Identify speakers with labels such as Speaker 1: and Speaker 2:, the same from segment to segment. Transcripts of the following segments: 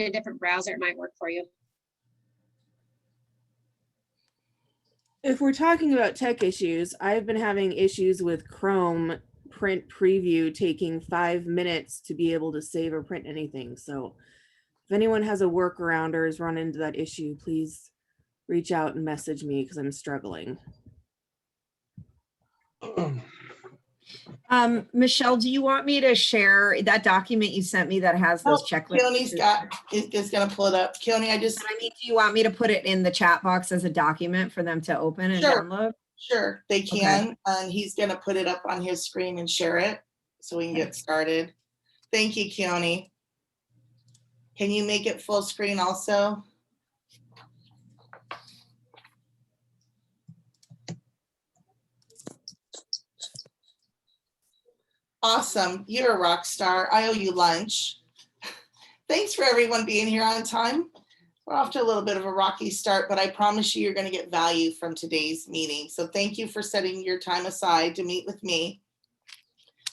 Speaker 1: a different browser, it might work for you.
Speaker 2: If we're talking about tech issues, I've been having issues with Chrome print preview taking 5 minutes to be able to save or print anything. So if anyone has a workaround or has run into that issue, please reach out and message me because I'm struggling.
Speaker 3: Michelle, do you want me to share that document you sent me that has those checklists?
Speaker 4: Keony's is going to pull it up. Keony,
Speaker 3: I mean, do you want me to put it in the chat box as a document for them to open and download?
Speaker 4: Sure, they can. And he's going to put it up on his screen and share it so we can get started. Thank you, Keony. Can you make it full screen also? Awesome. You're a rock star. I owe you lunch. Thanks for everyone being here on time. We're off to a little bit of a rocky start, but I promise you, you're going to get value from today's meeting. So thank you for setting your time aside to meet with me.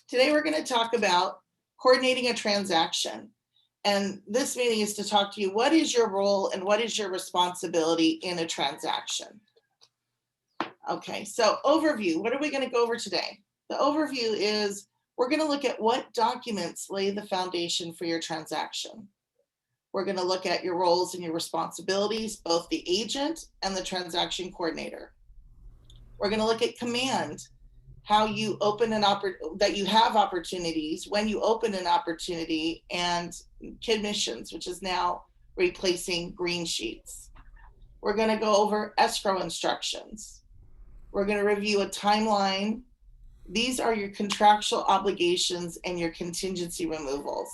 Speaker 4: Today, we're going to talk about coordinating a transaction. And this meeting is to talk to you, what is your role and what is your responsibility in a transaction? Okay, so overview, what are we going to go over today? The overview is we're going to look at what documents lay the foundation for your transaction. We're going to look at your roles and your responsibilities, both the agent and the transaction coordinator. We're going to look at command, how you open that you have opportunities when you open an opportunity, and commissions, which is now replacing green sheets. We're going to go over escrow instructions. We're going to review a timeline. These are your contractual obligations and your contingency removals.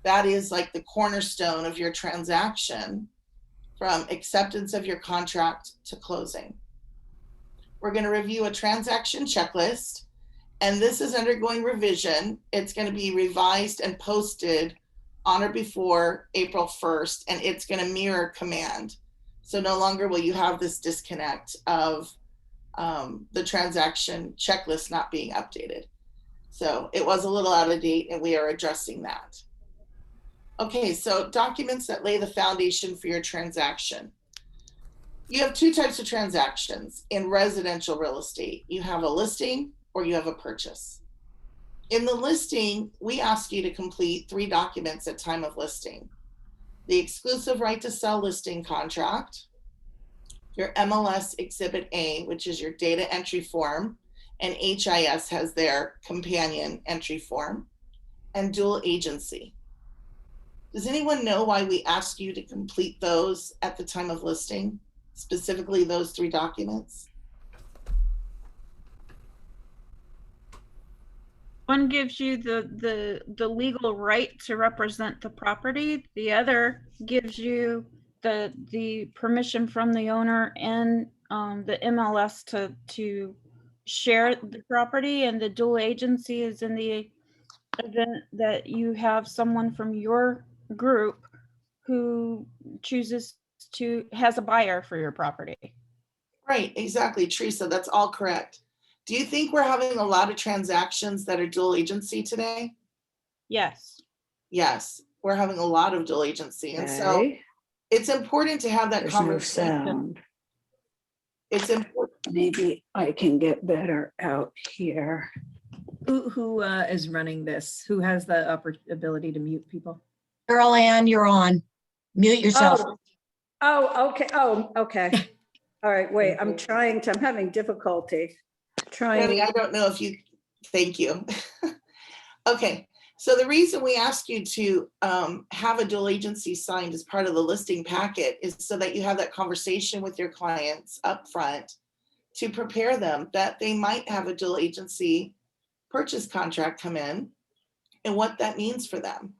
Speaker 4: That is like the cornerstone of your transaction from acceptance of your contract to closing. We're going to review a transaction checklist, and this is undergoing revision. It's going to be revised and posted on or before April 1st, and it's going to mirror command. So no longer will you have this disconnect of the transaction checklist not being updated. So it was a little out of date, and we are addressing that. Okay, so documents that lay the foundation for your transaction. You have two types of transactions in residential real estate. You have a listing or you have a purchase. In the listing, we ask you to complete 3 documents at time of listing. The exclusive right to sell listing contract, your MLS Exhibit A, which is your data entry form, and HIS has their companion entry form, and dual agency. Does anyone know why we ask you to complete those at the time of listing, specifically those 3 documents?
Speaker 5: One gives you the legal right to represent the property. The other gives you the permission from the owner and the MLS to share the property, and the dual agency is in the event that you have someone from your group who has a buyer for your property.
Speaker 4: Right, exactly, Teresa, that's all correct. Do you think we're having a lot of transactions that are dual agency today?
Speaker 5: Yes.
Speaker 4: Yes, we're having a lot of dual agency. And so it's important to have that
Speaker 6: There's
Speaker 4: conversation.
Speaker 6: no sound.
Speaker 4: It's important.
Speaker 6: Maybe I can get better out here.
Speaker 3: Who is running this? Who has the ability to mute people?
Speaker 7: Carol Ann, you're on. Mute yourself.
Speaker 6: Oh, okay. Oh, okay. All right, wait, I'm having difficulty trying.
Speaker 4: I don't know if you, thank you. Okay, so the reason we ask you to have a dual agency signed as part of the listing packet is so that you have that conversation with your clients up front to prepare them that they might have a dual agency purchase contract come in and what that means for them.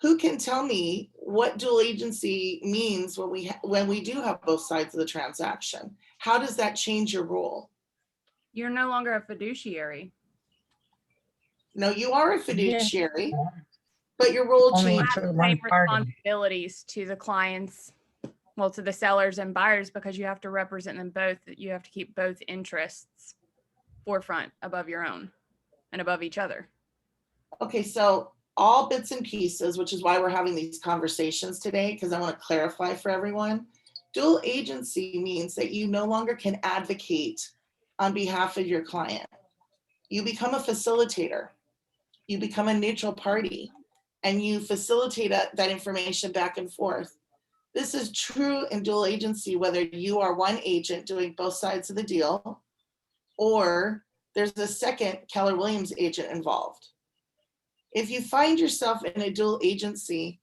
Speaker 4: Who can tell me what dual agency means when we do have both sides of the transaction? How does that change your role?
Speaker 8: You're no longer a fiduciary.
Speaker 4: No, you are a fiduciary, but your role changes.
Speaker 8: You have the same responsibilities to the clients, well, to the sellers and buyers, because you have to represent them both. You have to keep both interests forefront above your own and above each other.
Speaker 4: Okay, so all bits and pieces, which is why we're having these conversations today, because I want to clarify for everyone. Dual agency means that you no longer can advocate on behalf of your client. You become a facilitator. You become a neutral party, and you facilitate that information back and forth. This is true in dual agency, whether you are one agent doing both sides of the deal, or there's a second Keller Williams agent involved. If you find yourself in a dual agency,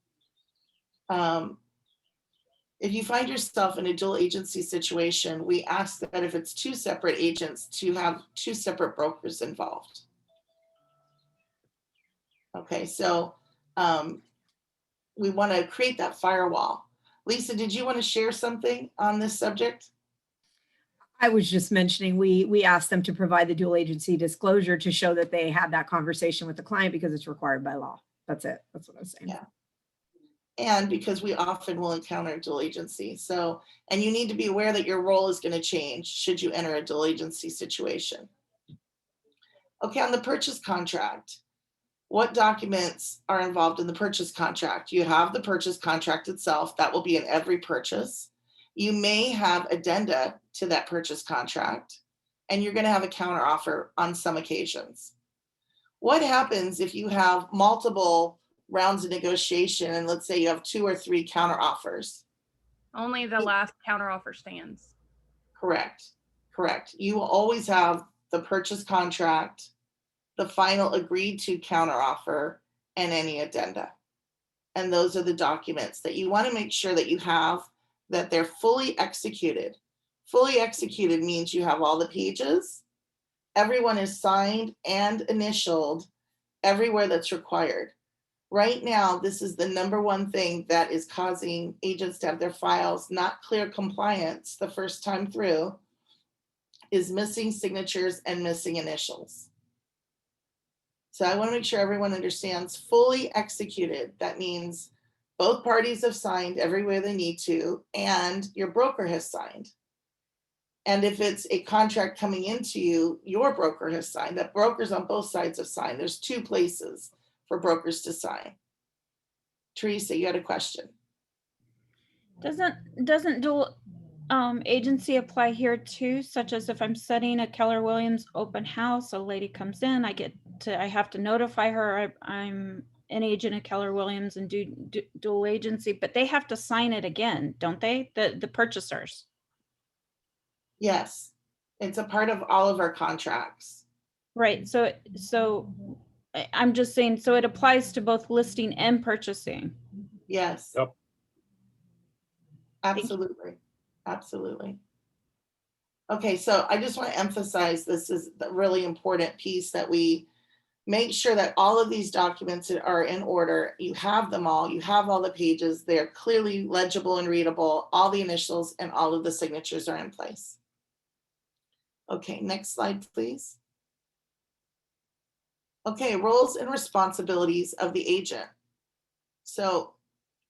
Speaker 4: situation, we ask that if it's two separate agents, to have two separate brokers involved. Okay, so we want to create that firewall. Lisa, did you want to share something on this subject?
Speaker 3: I was just mentioning, we asked them to provide the dual agency disclosure to show that they had that conversation with the client because it's required by law. That's it. That's what I was saying.
Speaker 4: Yeah. And because we often will encounter dual agency. So, and you need to be aware that your role is going to change should you enter a dual agency situation. Okay, on the purchase contract, what documents are involved in the purchase contract? You have the purchase contract itself. That will be in every purchase. You may have addenda to that purchase contract, and you're going to have a counteroffer on some occasions. What happens if you have multiple rounds of negotiation, and let's say you have 2 or 3 counteroffers?
Speaker 8: Only the last counteroffer stands.
Speaker 4: Correct. You will always have the purchase contract, the final agreed to counteroffer, and any addenda. And those are the documents that you want to make sure that you have, that they're fully executed. Fully executed means you have all the pages, everyone is signed and initialed everywhere that's required. Right now, this is the number one thing that is causing agents to have their files not clear compliance the first time through, is missing signatures and missing initials. So I want to make sure everyone understands fully executed. That means both parties have signed everywhere they need to, and your broker has signed. And if it's a contract coming into you, your broker has signed. That brokers on both sides have signed. There's 2 places for brokers to sign. Teresa, you had a question.
Speaker 5: Doesn't dual agency apply here too? Such as if I'm setting a Keller Williams open house, a lady comes in, I have to notify her I'm an agent of Keller Williams and do dual agency, but they have to sign it again, don't they? The purchasers.
Speaker 4: Yes, it's a part of all of our contracts.
Speaker 5: Right. So I'm just saying, so it applies to both listing and purchasing.
Speaker 4: Yes.
Speaker 9: Yep.
Speaker 4: Absolutely. Okay, so I just want to emphasize this is the really important piece, that we make sure that all of these documents are in order. You have them all. You have all the pages. They're clearly legible and readable. All the initials and all of the signatures are in place. Okay, next slide, please. Okay, roles and responsibilities of the agent. So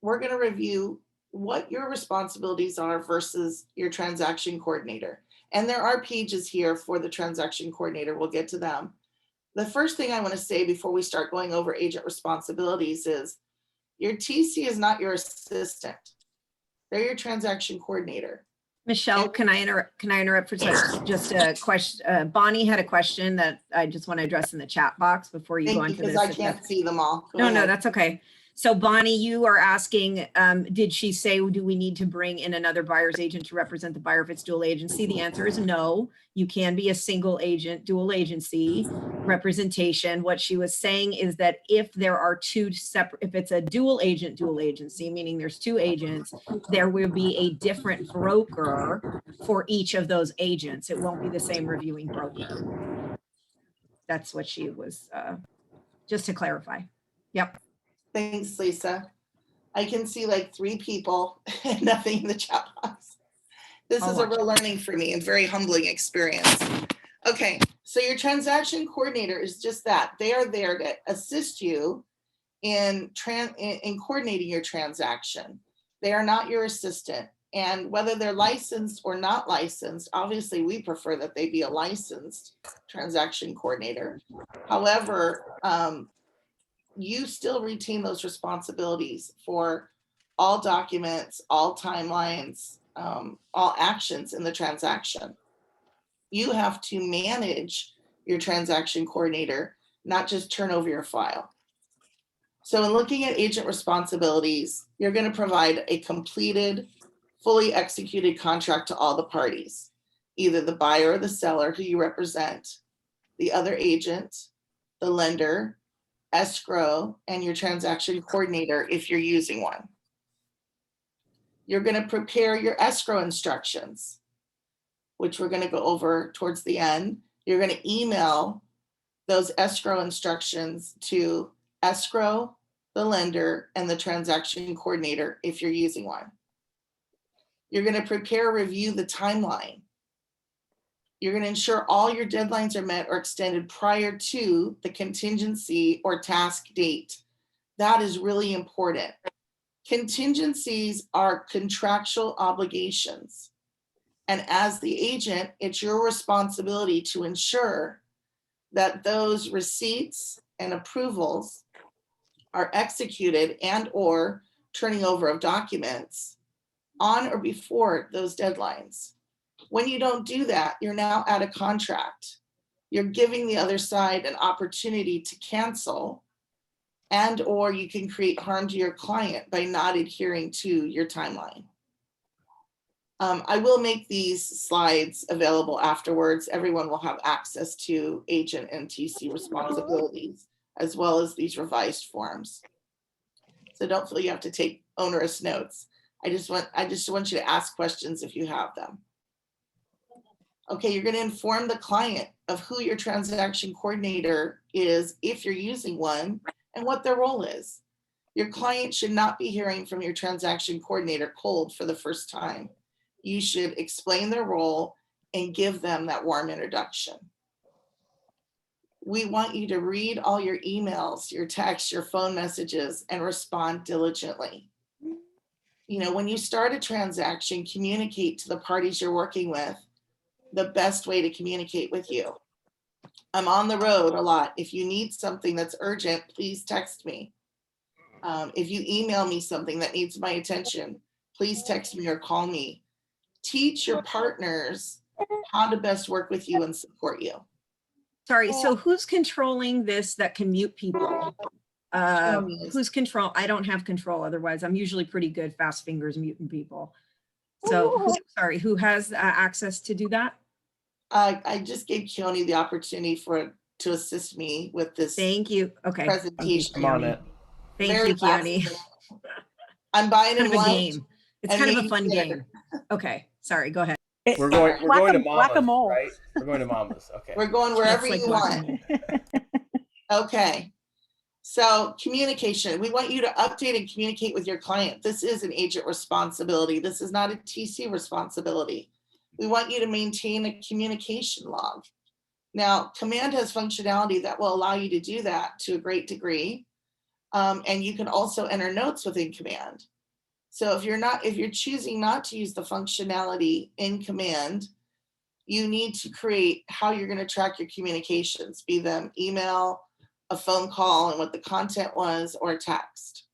Speaker 4: we're going to review what your responsibilities are versus your transaction coordinator. And there are pages here for the transaction coordinator. We'll get to them. The first thing I want to say before we start going over agent responsibilities is your TC is not your assistant. They're your transaction coordinator.
Speaker 3: Michelle, can I interrupt for just a question? Bonnie had a question that I just want to address in the chat box before you go on to this.
Speaker 4: Because I can't see them all. Go
Speaker 3: No,
Speaker 4: ahead.
Speaker 3: that's okay. So Bonnie, you are asking, did she say, do we need to bring in another buyer's agent to represent the buyer if it's dual agency? The answer is no. You can be a single agent, dual agency representation. What she was saying is that if there are 2 separate, if it's a dual agent, dual agency, meaning there's 2 agents, there will be a different broker for each of those agents. It won't be the same reviewing broker. That's what she was, just to clarify. Yep.
Speaker 4: Thanks, Lisa. I can see like 3 people and nothing in the chat box. This is a real learning for me and very humbling experience. Okay, so your transaction coordinator is just that. They are there to assist you in coordinating your transaction. They are not your assistant. And whether they're licensed or not licensed, obviously we prefer that they be a licensed transaction coordinator. However, you still retain those responsibilities for all documents, all timelines, all actions in the transaction. You have to manage your transaction coordinator, not just turn over your file. So in looking at agent responsibilities, you're going to provide a completed, fully executed contract to all the parties, either the buyer or the seller who you represent, the other agent, the lender, escrow, and your transaction coordinator if you're using one. You're going to prepare your escrow instructions, which we're going to go over towards the end. You're going to email those escrow instructions to escrow, the lender, and the transaction coordinator if you're using one. You're going to prepare, review the timeline. You're going to ensure all your deadlines are met or extended prior to the contingency or task date. That is really important. Contingencies are contractual obligations. And as the agent, it's your responsibility to ensure that those receipts and approvals are executed and or turning over of documents on or before those deadlines. When you don't do that, you're now out of contract. You're giving the other side an opportunity to cancel, and or you can create harm to your client by not adhering to your timeline. I will make these slides available afterwards. Everyone will have access to agent and TC responsibilities, as well as these revised forms. So don't feel you have to take onerous notes. I just want you to ask questions if you have them. Okay, you're going to inform the client of who your transaction coordinator is if you're using one and what their role is. Your client should not be hearing from your transaction coordinator cold for the first time. You should explain their role and give them that warm introduction. We want you to read all your emails, your texts, your phone messages, and respond diligently. You know, when you start a transaction, communicate to the parties you're working with the best way to communicate with you. I'm on the road a lot. If you need something that's urgent, please text me. If you email me something that needs my attention, please text me or call me. Teach your partners how to best work with you and support you.
Speaker 3: Sorry, so who's controlling this that can mute people? Who's control? I don't have control. Otherwise, I'm usually pretty good, fast fingers muting people. So sorry, who has access to do that?
Speaker 4: I just gave Keone the opportunity to assist me with this.
Speaker 3: Thank you. Okay.
Speaker 4: Presentation.
Speaker 3: I'm on it. Thank you, Keone.
Speaker 4: I'm buying
Speaker 3: Kind
Speaker 4: him
Speaker 3: of a
Speaker 4: lunch.
Speaker 3: game. It's kind of a fun game. Okay. Sorry. Go ahead.
Speaker 9: We're going to Mama's, right? We're going to Mama's. Okay.
Speaker 4: We're going wherever
Speaker 3: It's like
Speaker 4: you want. Okay. So communication, we want you to update and communicate with your client. This is an agent responsibility. This is not a TC responsibility. We want you to maintain a communication log. Now, Command has functionality that will allow you to do that to a great degree. And you can also enter notes within Command. So if you're choosing not to use the functionality in Command, you need to create how you're going to track your communications, be them email, a phone call and what the content was, or text.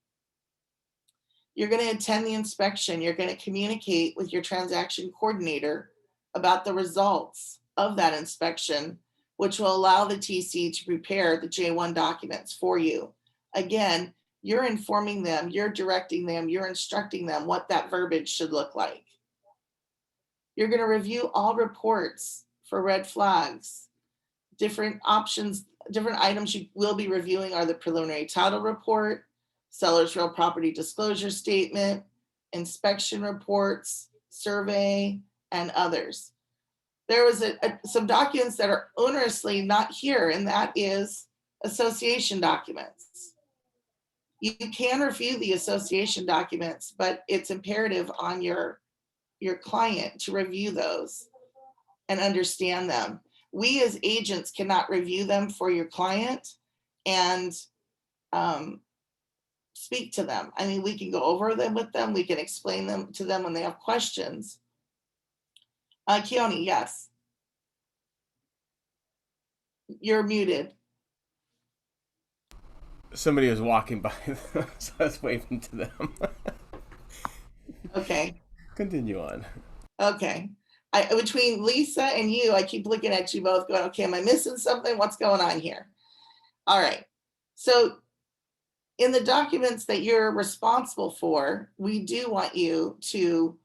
Speaker 4: You're going to attend the inspection. You're going to communicate with your transaction coordinator about the results of that inspection, which will allow the TC to prepare the J1 documents for you. Again, you're informing them, you're directing them, you're instructing them what that verbiage should look like. You're going to review all reports for red flags. Different options, different items you will be reviewing are the preliminary title report, seller's real property disclosure statement, inspection reports, survey, and others. There was some documents that are onerously not here, and that is association documents. You can review the association documents, but it's imperative on your client to review those and understand them. We as agents cannot review them for your client and speak to them. I mean, we can go over them with them. We can explain them to them when they have questions. Keone, yes. You're muted.
Speaker 9: somebody was walking by them, so I was waving to them.
Speaker 4: Okay,
Speaker 9: Continue on.
Speaker 4: okay. Between Lisa and you, I keep looking at you both going, okay, am I missing something? What's going on here? All right. So in the documents that you're responsible for, we do want you to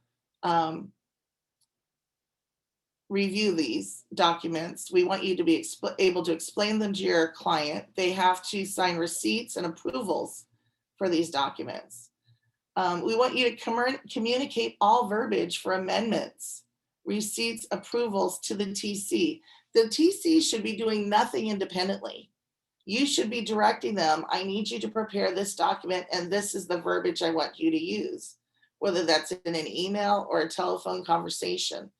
Speaker 4: review these documents. We want you to be able to explain them to your client. They have to sign receipts and approvals for these documents. We want you to communicate all verbiage for amendments, receipts, approvals to the TC. The TC should be doing nothing independently. You should be directing them, I need you to prepare this document and this is the verbiage I want you to use, whether that's in an email or a telephone conversation.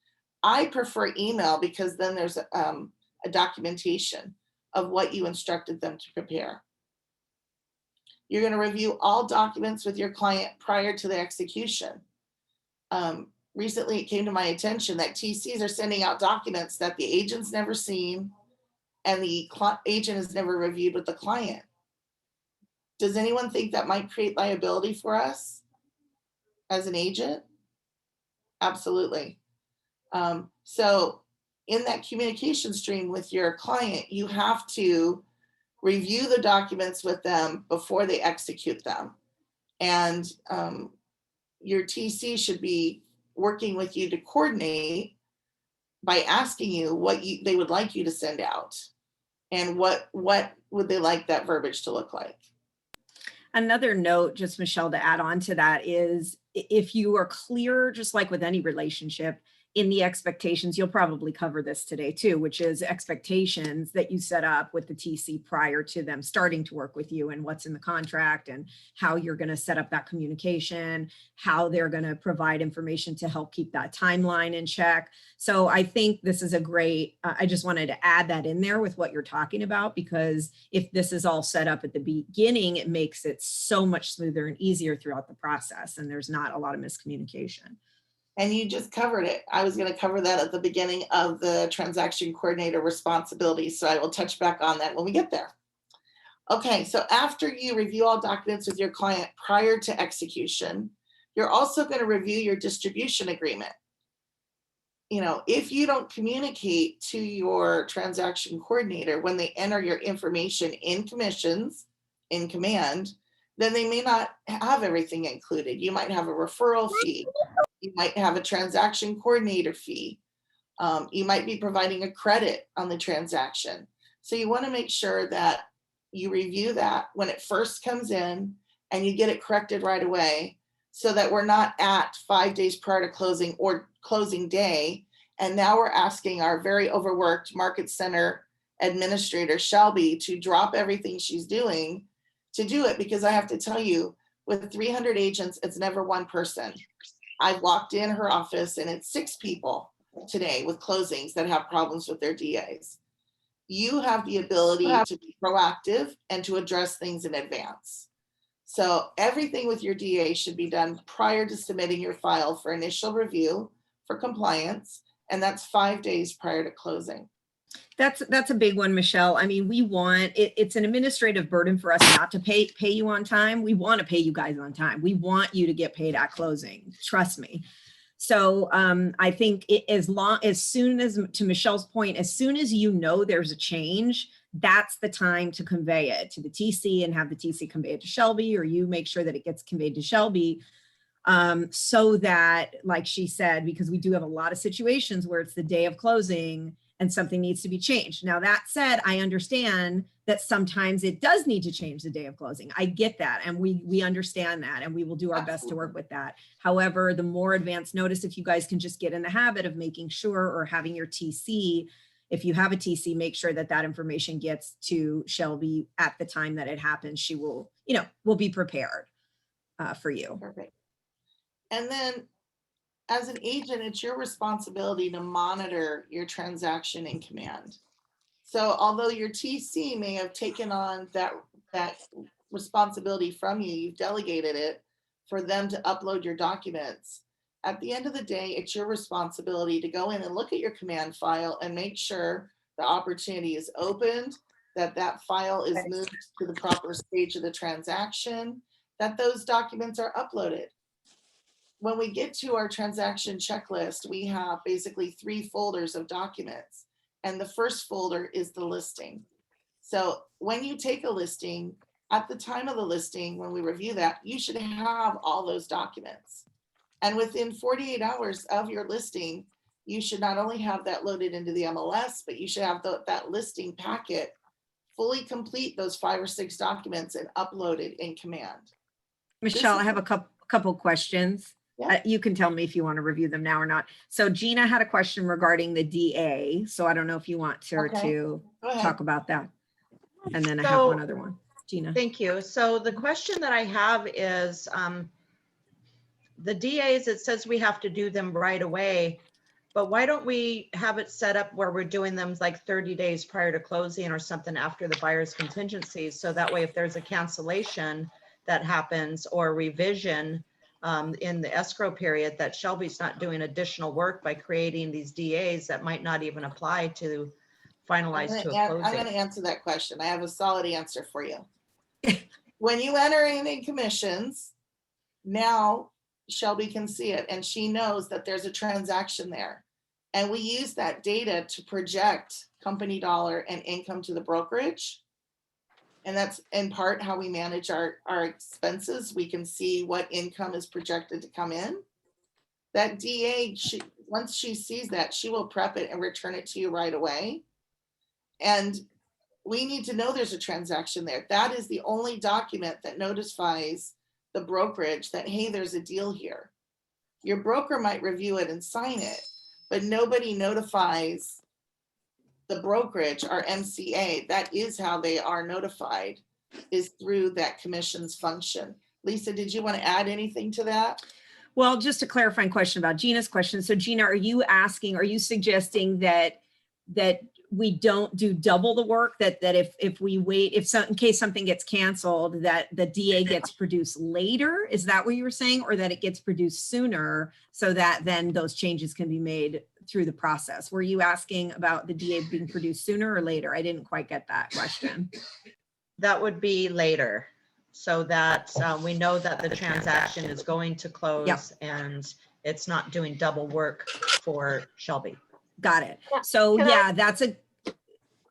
Speaker 4: I prefer email because then there's a documentation of what you instructed them to prepare. You're going to review all documents with your client prior to the execution. Recently, it came to my attention that TCs are sending out documents that the agent's never seen and the agent has never reviewed with the client. Does anyone think that might create liability for us as an agent? Absolutely. So in that communication stream with your client, you have to review the documents with them before they execute them. And your TC should be working with you to coordinate by asking you what they would like you to send out and what would they like that verbiage to look like.
Speaker 3: Another note, just Michelle, to add on to that is if you are clear, just like with any relationship, in the expectations, you'll probably cover this today too, which is expectations that you set up with the TC prior to them starting to work with you and what's in the contract and how you're going to set up that communication, how they're going to provide information to help keep that timeline in check. So I think this is a great, I just wanted to add that in there with what you're talking about, because if this is all set up at the beginning, it makes it so much smoother and easier throughout the process. And there's not a lot of miscommunication.
Speaker 4: And you just covered it. I was going to cover that at the beginning of the transaction coordinator responsibilities. So I will touch back on that when we get there. Okay, so after you review all documents with your client prior to execution, you're also going to review your distribution agreement. You know, if you don't communicate to your transaction coordinator when they enter your information in commissions, in command, then they may not have everything included. You might have a referral fee. You might have a transaction coordinator fee. You might be providing a credit on the transaction. So you want to make sure that you review that when it first comes in and you get it corrected right away so that we're not at 5 days prior to closing or closing day. And now we're asking our very overworked market center administrator, Shelby, to drop everything she's doing to do it, because I have to tell you, with 300 agents, it's never one person. I've walked in her office and it's 6 people today with closings that have problems with their DAs. You have the ability to be proactive and to address things in advance. So everything with your DA should be done prior to submitting your file for initial review for compliance. And that's 5 days prior to closing.
Speaker 3: That's a big one, Michelle. I mean, we want it's an administrative burden for us not to pay you on time. We want to pay you guys on time. We want you to get paid at closing. Trust me. So I think as soon as, to Michelle's point, as soon as you know there's a change, that's the time to convey it to the TC and have the TC convey it to Shelby, or you make sure that it gets conveyed to Shelby. So that, like she said, because we do have a lot of situations where it's the day of closing and something needs to be changed. Now, that said, I understand that sometimes it does need to change the day of closing. I get that. And we understand that, and we will do our best to work with that. However, the more advanced notice, if you guys can just get in the habit of making sure, or having your TC, if you have a TC, make sure that that information gets to Shelby at the time that it happens. She will be prepared for you.
Speaker 4: Perfect. And then as an agent, it's your responsibility to monitor your transaction in command. So although your TC may have taken on that responsibility from you, you've delegated it for them to upload your documents. At the end of the day, it's your responsibility to go in and look at your command file and make sure the opportunity is opened, that file is moved to the proper stage of the transaction, that those documents are uploaded. When we get to our transaction checklist, we have basically 3 folders of documents. And the first folder is the listing. So when you take a listing, at the time of the listing, when we review that, you should have all those documents. And within 48 hours of your listing, you should not only have that loaded into the MLS, but you should have that listing packet fully complete, those 5 or 6 documents, and uploaded in Command.
Speaker 3: Michelle, I have a couple questions.
Speaker 4: Yeah.
Speaker 3: You can tell me if you want to review them now or not. So Gina had a question regarding the DA. So I don't know if you want her
Speaker 4: Okay.
Speaker 3: to
Speaker 4: Go ahead.
Speaker 3: talk about that. And then I have one other one. Gina.
Speaker 10: Thank you. So the question that I have is the DAs, it says we have to do them right away, but why don't we have it set up where we're doing them like 30 days prior to closing or something after the buyer's contingencies? So that way, if there's a cancellation that happens or revision in the escrow period, that Shelby's not doing additional work by creating these DAs that might not even apply to finalize to a
Speaker 4: I'm going
Speaker 10: closing.
Speaker 4: to answer that question. I have a solid answer for you. When you enter in commissions, now Shelby can see it and she knows that there's a transaction there. And we use that data to project company dollar and income to the brokerage. And that's in part how we manage our expenses. We can see what income is projected to come in. That DA, once she sees that, she will prep it and return it to you right away. And we need to know there's a transaction there. That is the only document that notifies the brokerage that, hey, there's a deal here. Your broker might review it and sign it, but nobody notifies the brokerage or MCA. That is how they are notified, is through that commissions function. Lisa, did you want to add anything to that?
Speaker 3: Well, just a clarifying question about Gina's question. So Gina, are you suggesting that we don't do double the work, that if we wait, in case something gets canceled, that the DA gets produced later? Is that what you were saying? Or that it gets produced sooner so that then those changes can be made through the process? Were you asking about the DA being produced sooner or later? I didn't quite get that question.
Speaker 10: That would be later, so that we know that the transaction is going to close.
Speaker 3: Yep.
Speaker 10: And it's not doing double work for Shelby.
Speaker 3: Got it.
Speaker 11: Yeah.
Speaker 3: So
Speaker 11: Can
Speaker 3: yeah, that's a,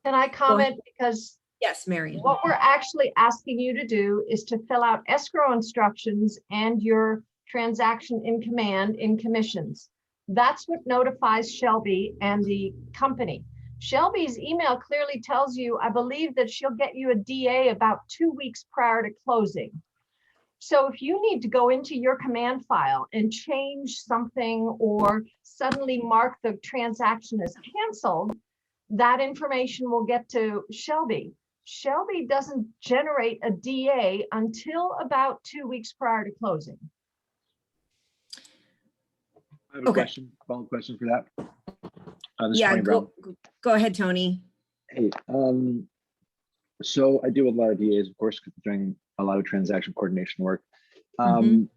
Speaker 11: Can I comment? Because
Speaker 3: yes, Marion.
Speaker 11: what we're actually asking you to do is to fill out escrow instructions and your transaction in command in commissions. That's what notifies Shelby and the company. Shelby's email clearly tells you, I believe, that she'll get you a DA about 2 weeks prior to closing. So if you need to go into your command file and change something or suddenly mark the transaction as canceled, that information will get to Shelby. Shelby doesn't generate a DA until about 2 weeks prior to closing.
Speaker 12: I have a question, follow-up question for that. This is
Speaker 3: Yeah,
Speaker 12: Tony Brown.
Speaker 3: go ahead, Tony.
Speaker 12: Hey, so I deal with a lot of DAs, of course, doing a lot of transaction coordination work. When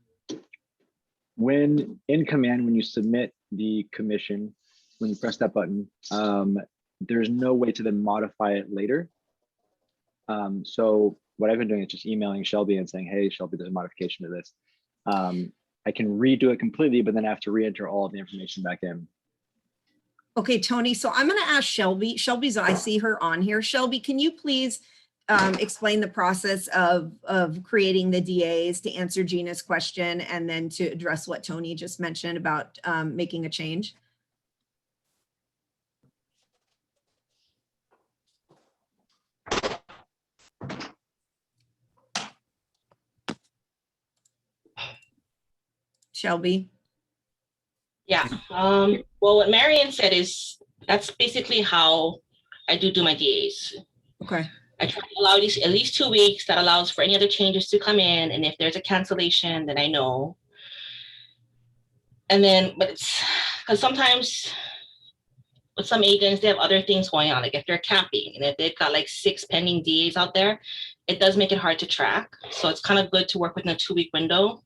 Speaker 12: in command, when you submit the commission, when you press that button, there's no way to then modify it later. So what I've been doing is just emailing Shelby and saying, hey, Shelby, there's a modification to this. I can redo it completely, but then I have to re-enter all of the information back in.
Speaker 3: Okay, Tony, so I'm going to ask Shelby. I see her on here. Shelby, can you please explain the process of creating the DAs to answer Gina's question and then to address what Tony just mentioned about making a change? Shelby?
Speaker 13: Yeah. Well, what Marion said is that's basically how I do my DAs.
Speaker 3: Okay.
Speaker 13: I try to allow at least 2 weeks. That allows for any other changes to come in. And if there's a cancellation, then I know. And then, but it's because sometimes with some agents, they have other things going on. Like if they're camping and if they've got like 6 pending DAs out there, it does make it hard to track. So it's kind of good to work within a 2-week window.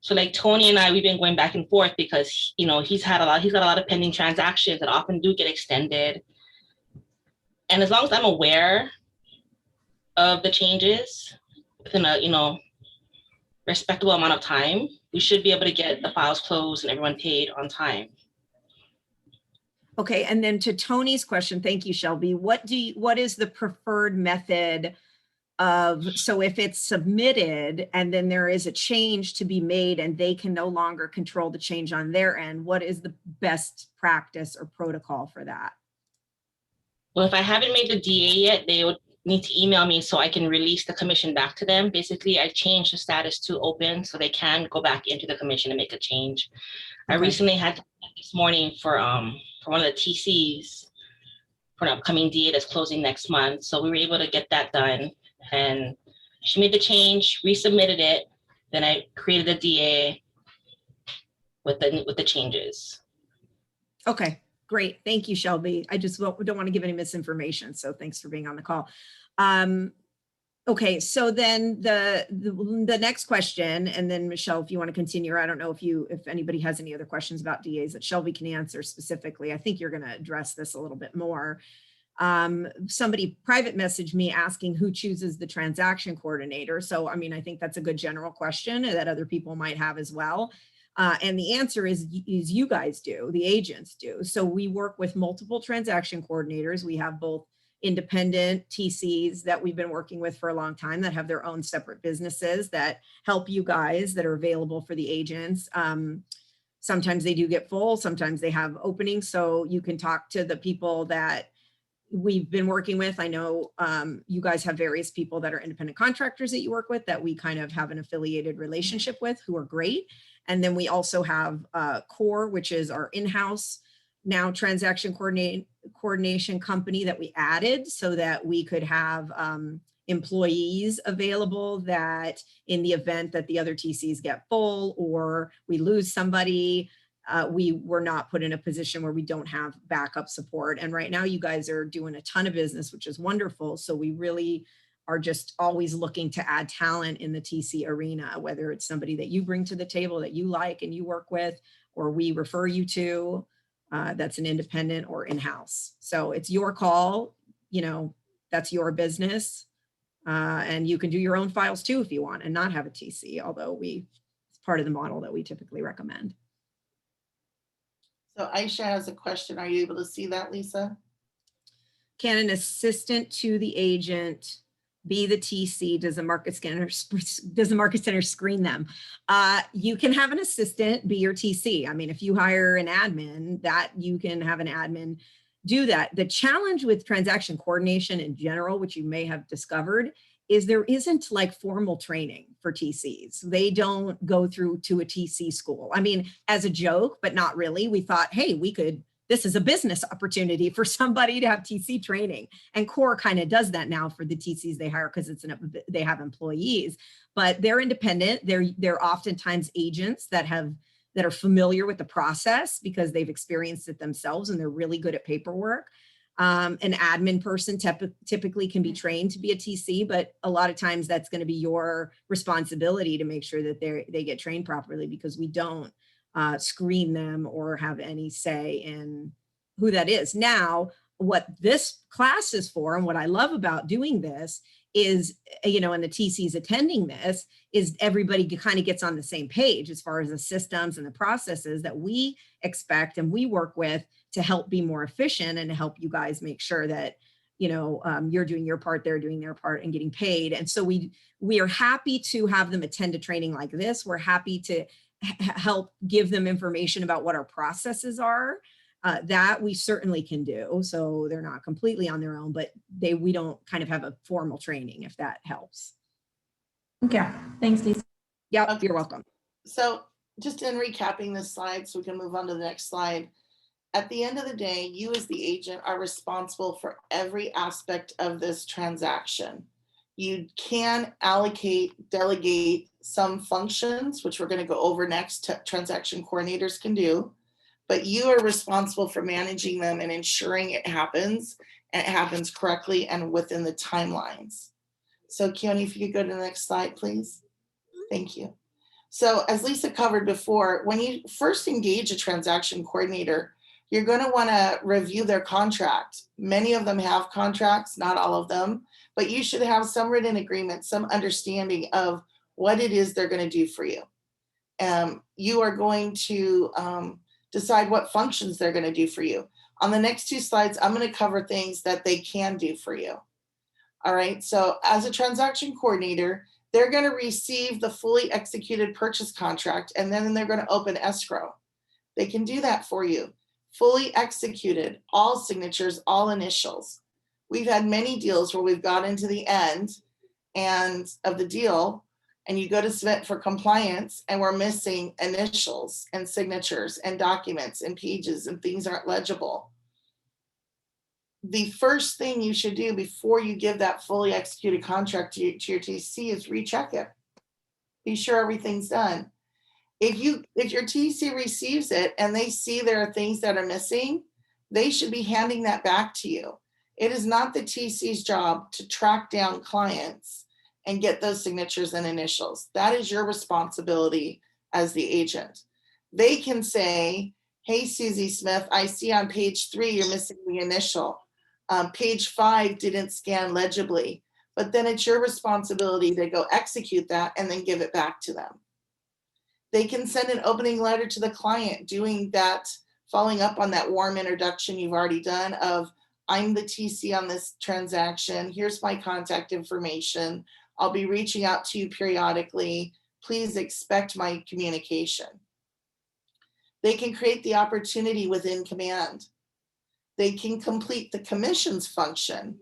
Speaker 13: So like Tony and I, we've been going back and forth because, you know, he's got a lot of pending transactions that often do get extended. And as long as I'm aware of the changes within a, respectable amount of time, we should be able to get the files closed and everyone paid on time.
Speaker 3: Okay, and then to Tony's question, thank you, Shelby. What is the preferred method of, so if it's submitted and then there is a change to be made and they can no longer control the change on their end, what is the best practice or protocol for that?
Speaker 13: Well, if I haven't made the DA yet, they would need to email me so I can release the commission back to them. Basically, I changed the status to open so they can go back into the commission and make a change. Okay. I recently had this morning for one of the TCs for an upcoming DA that's closing next month. So we were able to get that done. And she made the change, resubmitted it. Then I created a DA with the changes.
Speaker 3: Okay, great. Thank you, Shelby. I just don't want to give any misinformation. So thanks for being on the call. Okay, so then the next question, and then Michelle, if you want to continue, I don't know if anybody has any other questions about DAs that Shelby can answer specifically. I think you're going to address this a little bit more. Somebody private messaged me asking who chooses the transaction coordinator. So, I mean, I think that's a good general question that other people might have as well. And the answer is you guys do, the agents do. So we work with multiple transaction coordinators. We have both independent TCs that we've been working with for a long time that have their own separate businesses that help you guys that are available for the agents. Sometimes they do get full, sometimes they have openings. So you can talk to the people that we've been working with. I know you guys have various people that are independent contractors that you work with that we kind of have an affiliated relationship with who are great. And then we also have Core, which is our in-house now transaction coordination company that we added so that we could have employees available that in the event that the other TCs get full or we lose somebody, we were not put in a position where we don't have backup support. And right now you guys are doing a ton of business, which is wonderful. So we really are just always looking to add talent in the TC arena, whether it's somebody that you bring to the table that you like and you work with, or we refer you to, that's an independent or in-house. So it's your call, that's your business. And you can do your own files too if you want and not have a TC, although it's part of the model that we typically recommend.
Speaker 4: So Aisha has a question. Are you able to see that, Lisa?
Speaker 3: Can an assistant to the agent be the TC? Does the market center screen them? You can have an assistant be your TC. I mean, if you hire an admin, that you can have an admin do that. The challenge with transaction coordination in general, which you may have discovered, is there isn't like formal training for TCs. They don't go through to a TC school. I mean, as a joke, but not really. We thought, hey, this is a business opportunity for somebody to have TC training. And Core kind of does that now for the TCs they hire because they have employees, but they're independent. They're oftentimes agents that are familiar with the process because they've experienced it themselves and they're really good at paperwork. An admin person typically can be trained to be a TC, but a lot of times that's going to be your responsibility to make sure that they get trained properly because we don't screen them or have any say in who that is. Now, what this class is for and what I love about doing this is, and the TCs attending this is everybody kind of gets on the same page as far as the systems and the processes that we expect and we work with to help be more efficient and to help you guys make sure that, you're doing your part, they're doing their part and getting paid. And so we are happy to have them attend a training like this. We're happy to help give them information about what our processes are. That we certainly can do. So they're not completely on their own, but we don't kind of have a formal training, if that helps.
Speaker 14: Okay, thanks, Lisa.
Speaker 3: Yeah, okay. You're welcome.
Speaker 4: So just in recapping this slide, so we can move on to the next slide. At the end of the day, you as the agent are responsible for every aspect of this transaction. You can allocate, delegate some functions, which we're going to go over next, transaction coordinators can do. But you are responsible for managing them and ensuring it happens and it happens correctly and within the timelines. So Keone, if you could go to the next slide, please. Thank you. So as Lisa covered before, when you first engage a transaction coordinator, You're going to want to review their contract. Many of them have contracts, not all of them, but you should have some written agreement, some understanding of what it is they're going to do for you. You are going to decide what functions they're going to do for you. On the next 2 slides, I'm going to cover things that they can do for you. All right, so as a transaction coordinator, they're going to receive the fully executed purchase contract, and then they're going to open escrow. They can do that for you. Fully executed, all signatures, all initials. We've had many deals where we've got into the end and of the deal, and you go to submit for compliance, and we're missing initials and signatures and documents and pages, and things aren't legible. The first thing you should do before you give that fully executed contract to your TC is recheck it. Be sure everything's done. If your TC receives it and they see there are things that are missing, they should be handing that back to you. It is not the TC's job to track down clients and get those signatures and initials. That is your responsibility as the agent. They can say, hey, Susie Smith, I see on page 3 you're missing the initial. Page 5 didn't scan legibly, but then it's your responsibility to go execute that and then give it back to them. They can send an opening letter to the client doing that, following up on that warm introduction you've already done of, I'm the TC on this transaction. Here's my contact information. I'll be reaching out to you periodically. Please expect my communication. They can create the opportunity within command. They can complete the commissions function.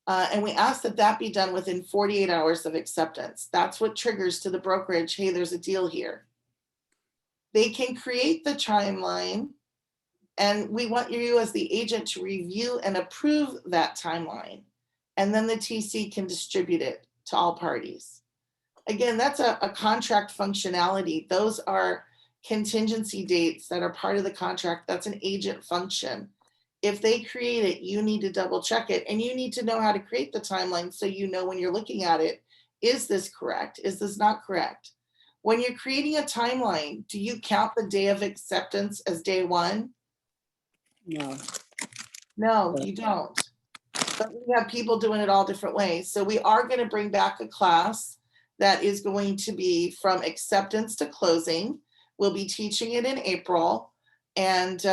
Speaker 4: And we ask that that be done within 48 hours of acceptance. That's what triggers to the brokerage, hey, there's a deal here. They can create the timeline, and we want you as the agent to review and approve that timeline. And then the TC can distribute it to all parties. Again, that's a contract functionality. Those are contingency dates that are part of the contract. That's an agent function. If they create it, you need to double check it, and you need to know how to create the timeline so you know when you're looking at it, is this correct? Is this not correct? When you're creating a timeline, do you count the day of acceptance as day 1?
Speaker 6: No.
Speaker 4: No, you don't. But we have people doing it all different ways. So we are going to bring back a class that is going to be from acceptance to closing. We'll be teaching it in April, and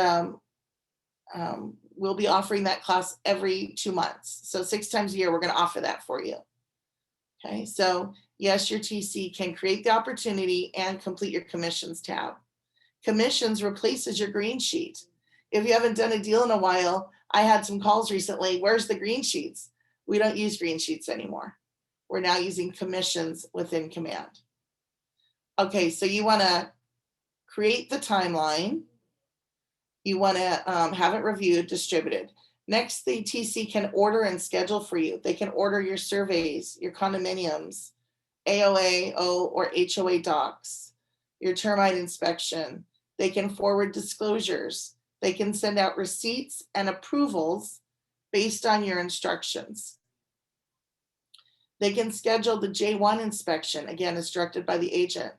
Speaker 4: we'll be offering that class every 2 months. So 6 times a year, we're going to offer that for you. Okay, so yes, your TC can create the opportunity and complete your commissions tab. Commissions replaces your green sheet. If you haven't done a deal in a while, I had some calls recently, where's the green sheets? We don't use green sheets anymore. We're now using commissions within command. Okay, so you want to create the timeline. You want to have it reviewed, distributed. Next, the TC can order and schedule for you. They can order your surveys, your condominiums, AOA, or HOA docs, your termite inspection. They can forward disclosures. They can send out receipts and approvals based on your instructions. They can schedule the J1 inspection, again, as directed by the agent.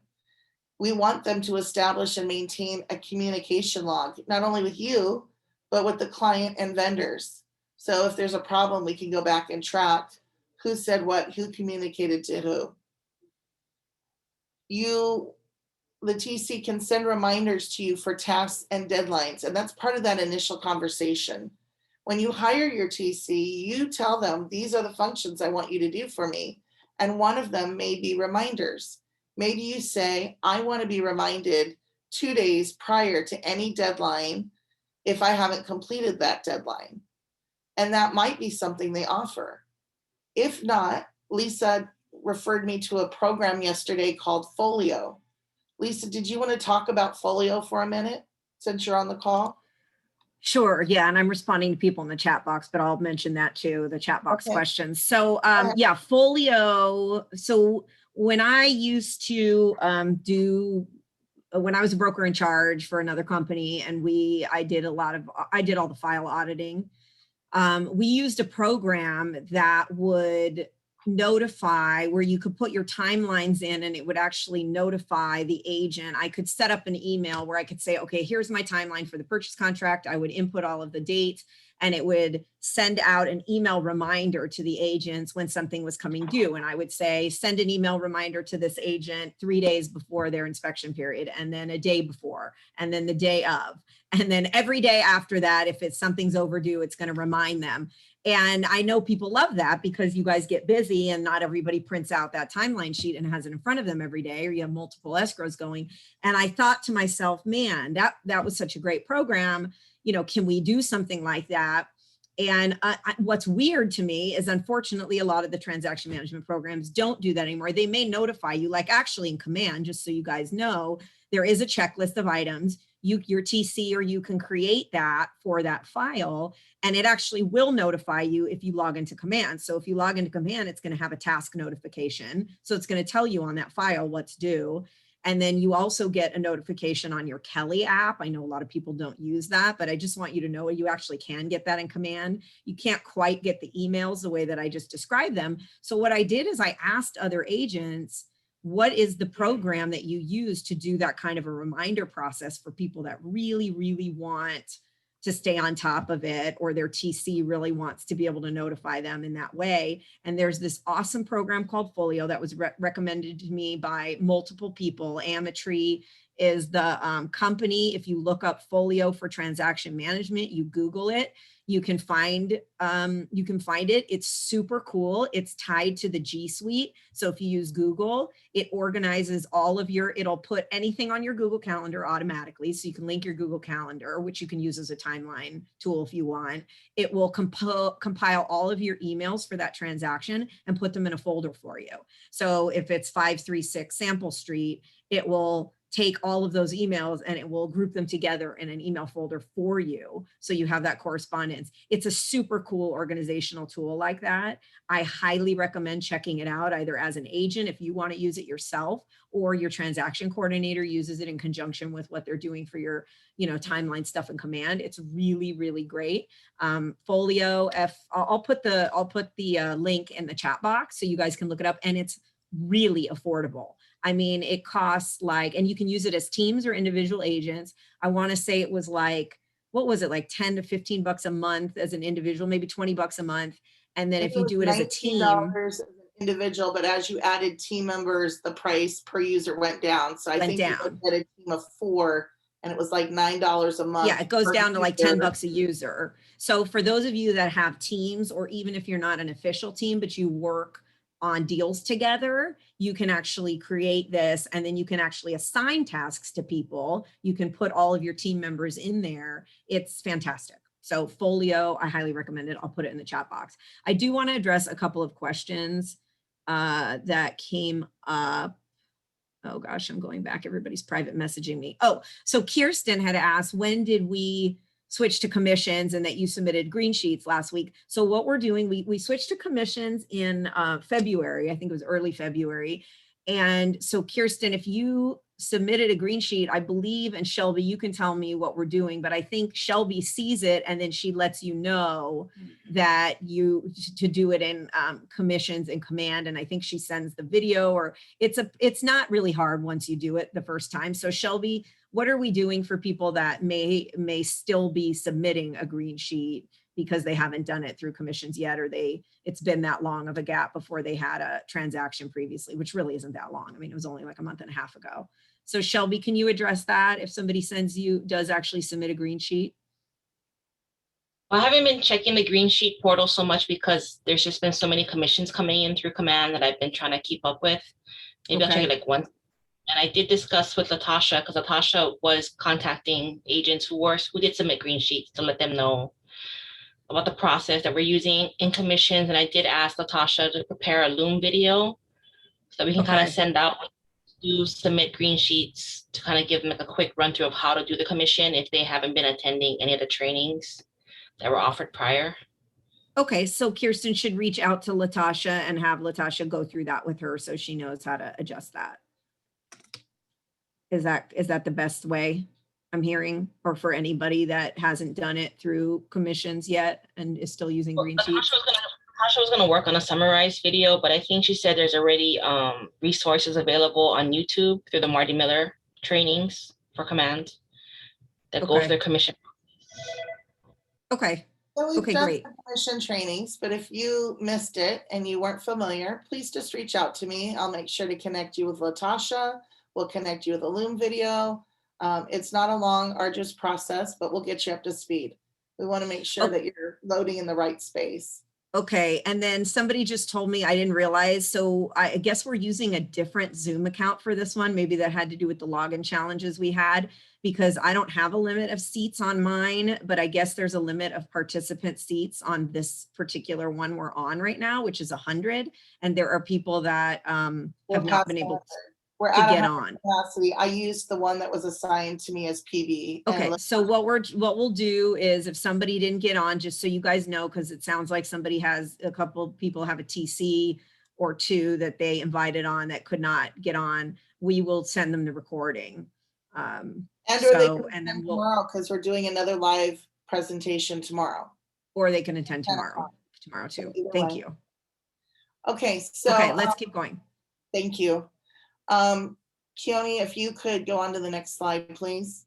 Speaker 4: We want them to establish and maintain a communication log, not only with you, but with the client and vendors. So if there's a problem, we can go back and track who said what, who communicated to who. The TC can send reminders to you for tasks and deadlines, and that's part of that initial conversation. When you hire your TC, you tell them, these are the functions I want you to do for me. And one of them may be reminders. Maybe you say, I want to be reminded 2 days prior to any deadline if I haven't completed that deadline. And that might be something they offer. If not, Lisa referred me to a program yesterday called Folio. Lisa, did you want to talk about Folio for a minute since you're on the call?
Speaker 3: Sure, yeah, and I'm responding to people in the chat box, but I'll mention that too, the chat box questions. So yeah, Folio. So when I used to when I was a broker in charge for another company, and I did all the file auditing. We used a program that would notify, where you could put your timelines in and it would actually notify the agent. I could set up an email where I could say, okay, here's my timeline for the purchase contract. I would input all of the dates and it would send out an email reminder to the agents when something was coming due. And I would say, send an email reminder to this agent 3 days before their inspection period, and then a day before, and then the day of, and then every day after that, if it's something's overdue, it's going to remind them. And I know people love that because you guys get busy and not everybody prints out that timeline sheet and has it in front of them every day, or you have multiple escrows going. And I thought to myself, man, that was such a great program. You know, can we do something like that? And what's weird to me is, unfortunately, a lot of the transaction management programs don't do that anymore. They may notify you, like actually in Command, just so you guys know, there is a checklist of items. Your TC, or you can create that for that file, and it actually will notify you if you log into Command. So if you log into Command, it's going to have a task notification. So it's going to tell you on that file what's due. And then you also get a notification on your Kelly app. I know a lot of people don't use that, but I just want you to know you actually can get that in Command. You can't quite get the emails the way that I just described them. So what I did is I asked other agents, what is the program that you use to do that kind of a reminder process for people that really, really want to stay on top of it, or their TC really wants to be able to notify them in that way. And there's this awesome program called Folio that was recommended to me by multiple people. Ametree is the company. If you look up Folio for transaction management, you Google it, you can find it. It's super cool. It's tied to the G Suite. So if you use Google, it organizes all of it'll put anything on your Google Calendar automatically. So you can link your Google Calendar, which you can use as a timeline tool if you want. It will compile all of your emails for that transaction and put them in a folder for you. So if it's 536 Sample Street, it will take all of those emails and it will group them together in an email folder for you. So you have that correspondence. It's a super cool organizational tool like that. I highly recommend checking it out, either as an agent, if you want to use it yourself, or your transaction coordinator uses it in conjunction with what they're doing for your, timeline stuff in Command. It's really, really great. Folio, I'll put the link in the chat box so you guys can look it up, and it's really affordable. I mean, it costs and you can use it as teams or individual agents. I want to say it was what was it, like 10 to 15 bucks a month as an individual, maybe 20 bucks a month. And then if you do it as a team,
Speaker 4: $19 as an individual, but as you added team members, the price per user went down. So I think you could get a team of 4 and it was like $9 a month.
Speaker 3: Yeah, it goes down to like 10 bucks a user. So for those of you that have teams, or even if you're not an official team, but you work on deals together, you can actually create this, and then you can actually assign tasks to people. You can put all of your team members in there. It's fantastic. So Folio, I highly recommend it. I'll put it in the chat box. I do want to address a couple of questions that came up. Oh gosh, I'm going back. Everybody's private messaging me. Oh, so Kirsten had asked, when did we switch to commissions, and that you submitted green sheets last week. So what we're doing, we switched to commissions in February. I think it was early February. And so Kirsten, if you submitted a green sheet, I believe, and Shelby, you can tell me what we're doing, but I think Shelby sees it and then she lets you know that to do it in commissions in Command. And I think she sends the video, or it's not really hard once you do it the first time. So Shelby, what are we doing for people that may still be submitting a green sheet because they haven't done it through commissions yet, or it's been that long of a gap before they had a transaction previously, which really isn't that long. I mean, it was only like a month and a half ago. So Shelby, can you address that? If somebody does actually submit a green sheet?
Speaker 13: I haven't been checking the green sheet portal so much because there's just been so many commissions coming in through Command that I've been trying to keep up with. Maybe I'll check it like once. And I did discuss with Latasha, because Latasha was contacting agents who did submit green sheets to let them know about the process that we're using in commissions. And I did ask Latasha to prepare a Loom video so that we can kind of send out to submit green sheets, to kind of give them like a quick run through of how to do the commission if they haven't been attending any of the trainings that were offered prior.
Speaker 3: Okay, so Kirsten should reach out to Latasha and have Latasha go through that with her so she knows how to adjust that. Is that the best way I'm hearing, or for anybody that hasn't done it through commissions yet and is still using green sheets?
Speaker 13: Tasha was gonna work on a summarized video, but I think she said there's already resources available on YouTube through the Marty Miller trainings for command that goes
Speaker 3: Okay.
Speaker 13: through commission.
Speaker 3: Okay.
Speaker 4: So we've
Speaker 3: Okay,
Speaker 4: done
Speaker 3: great.
Speaker 4: some commission trainings, but if you missed it and you weren't familiar, please just reach out to me. I'll make sure to connect you with Latasha. We'll connect you with a Loom video. It's not a long, arduous process, but we'll get you up to speed. We want to make sure that you're loading in the right space.
Speaker 3: Okay, and then somebody just told me, I didn't realize, so I guess we're using a different Zoom account for this one. Maybe that had to do with the login challenges we had, because I don't have a limit of seats on mine, but I guess there's a limit of participant seats on this particular one we're on right now, which is 100. And there are people that have not been able
Speaker 4: We're
Speaker 3: to
Speaker 4: at
Speaker 3: get
Speaker 4: 100
Speaker 3: on.
Speaker 4: capacity. I used the one that was assigned to me as PB. and
Speaker 3: Okay, so what we'll do is, if somebody didn't get on, just so you guys know, because it sounds like somebody has, a couple people have a TC or two that they invited on that could not get on, we will send them the recording.
Speaker 4: And or they
Speaker 3: So,
Speaker 4: can
Speaker 3: and then
Speaker 4: attend
Speaker 3: we'll,
Speaker 4: tomorrow because we're doing another live presentation tomorrow.
Speaker 3: or they can attend
Speaker 4: 10
Speaker 3: tomorrow
Speaker 4: o'clock.
Speaker 3: too.
Speaker 4: Either
Speaker 3: Thank
Speaker 4: way.
Speaker 3: you.
Speaker 4: Okay, so
Speaker 3: Okay, let's keep going.
Speaker 4: thank you. Keone, if you could go on to the next slide, please.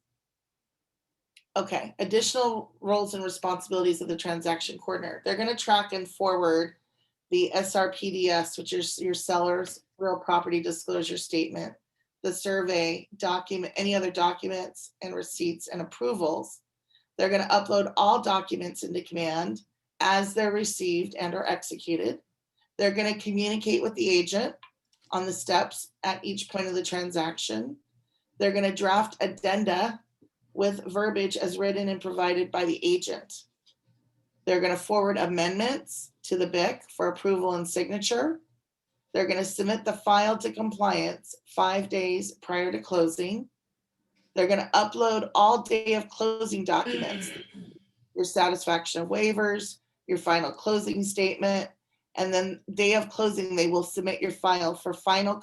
Speaker 4: Okay, additional roles and responsibilities of the transaction coordinator. They're going to track and forward the SRPDS, which is your seller's real property disclosure statement, the survey document, any other documents and receipts and approvals. They're going to upload all documents into Command as they're received and are executed. They're going to communicate with the agent on the steps at each point of the transaction. They're going to draft addenda with verbiage as written and provided by the agent. They're going to forward amendments to the BIC for approval and signature. They're going to submit the file to compliance 5 days prior to closing. They're going to upload all day of closing documents, your satisfaction of waivers, your final closing statement, and then day of closing, they will submit your file for final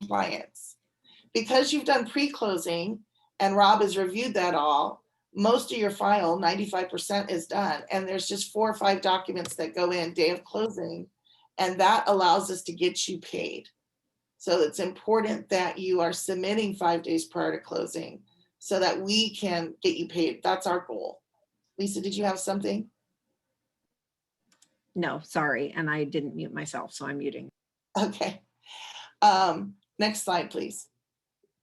Speaker 4: compliance. Because you've done pre-closing and Rob has reviewed that all, most of your file, 95% is done. And there's just 4 or 5 documents that go in day of closing, and that allows us to get you paid. So it's important that you are submitting 5 days prior to closing so that we can get you paid. That's our goal. Lisa, did you have something?
Speaker 3: No, sorry, and I didn't mute myself, so I'm muting.
Speaker 4: Okay. Next slide, please.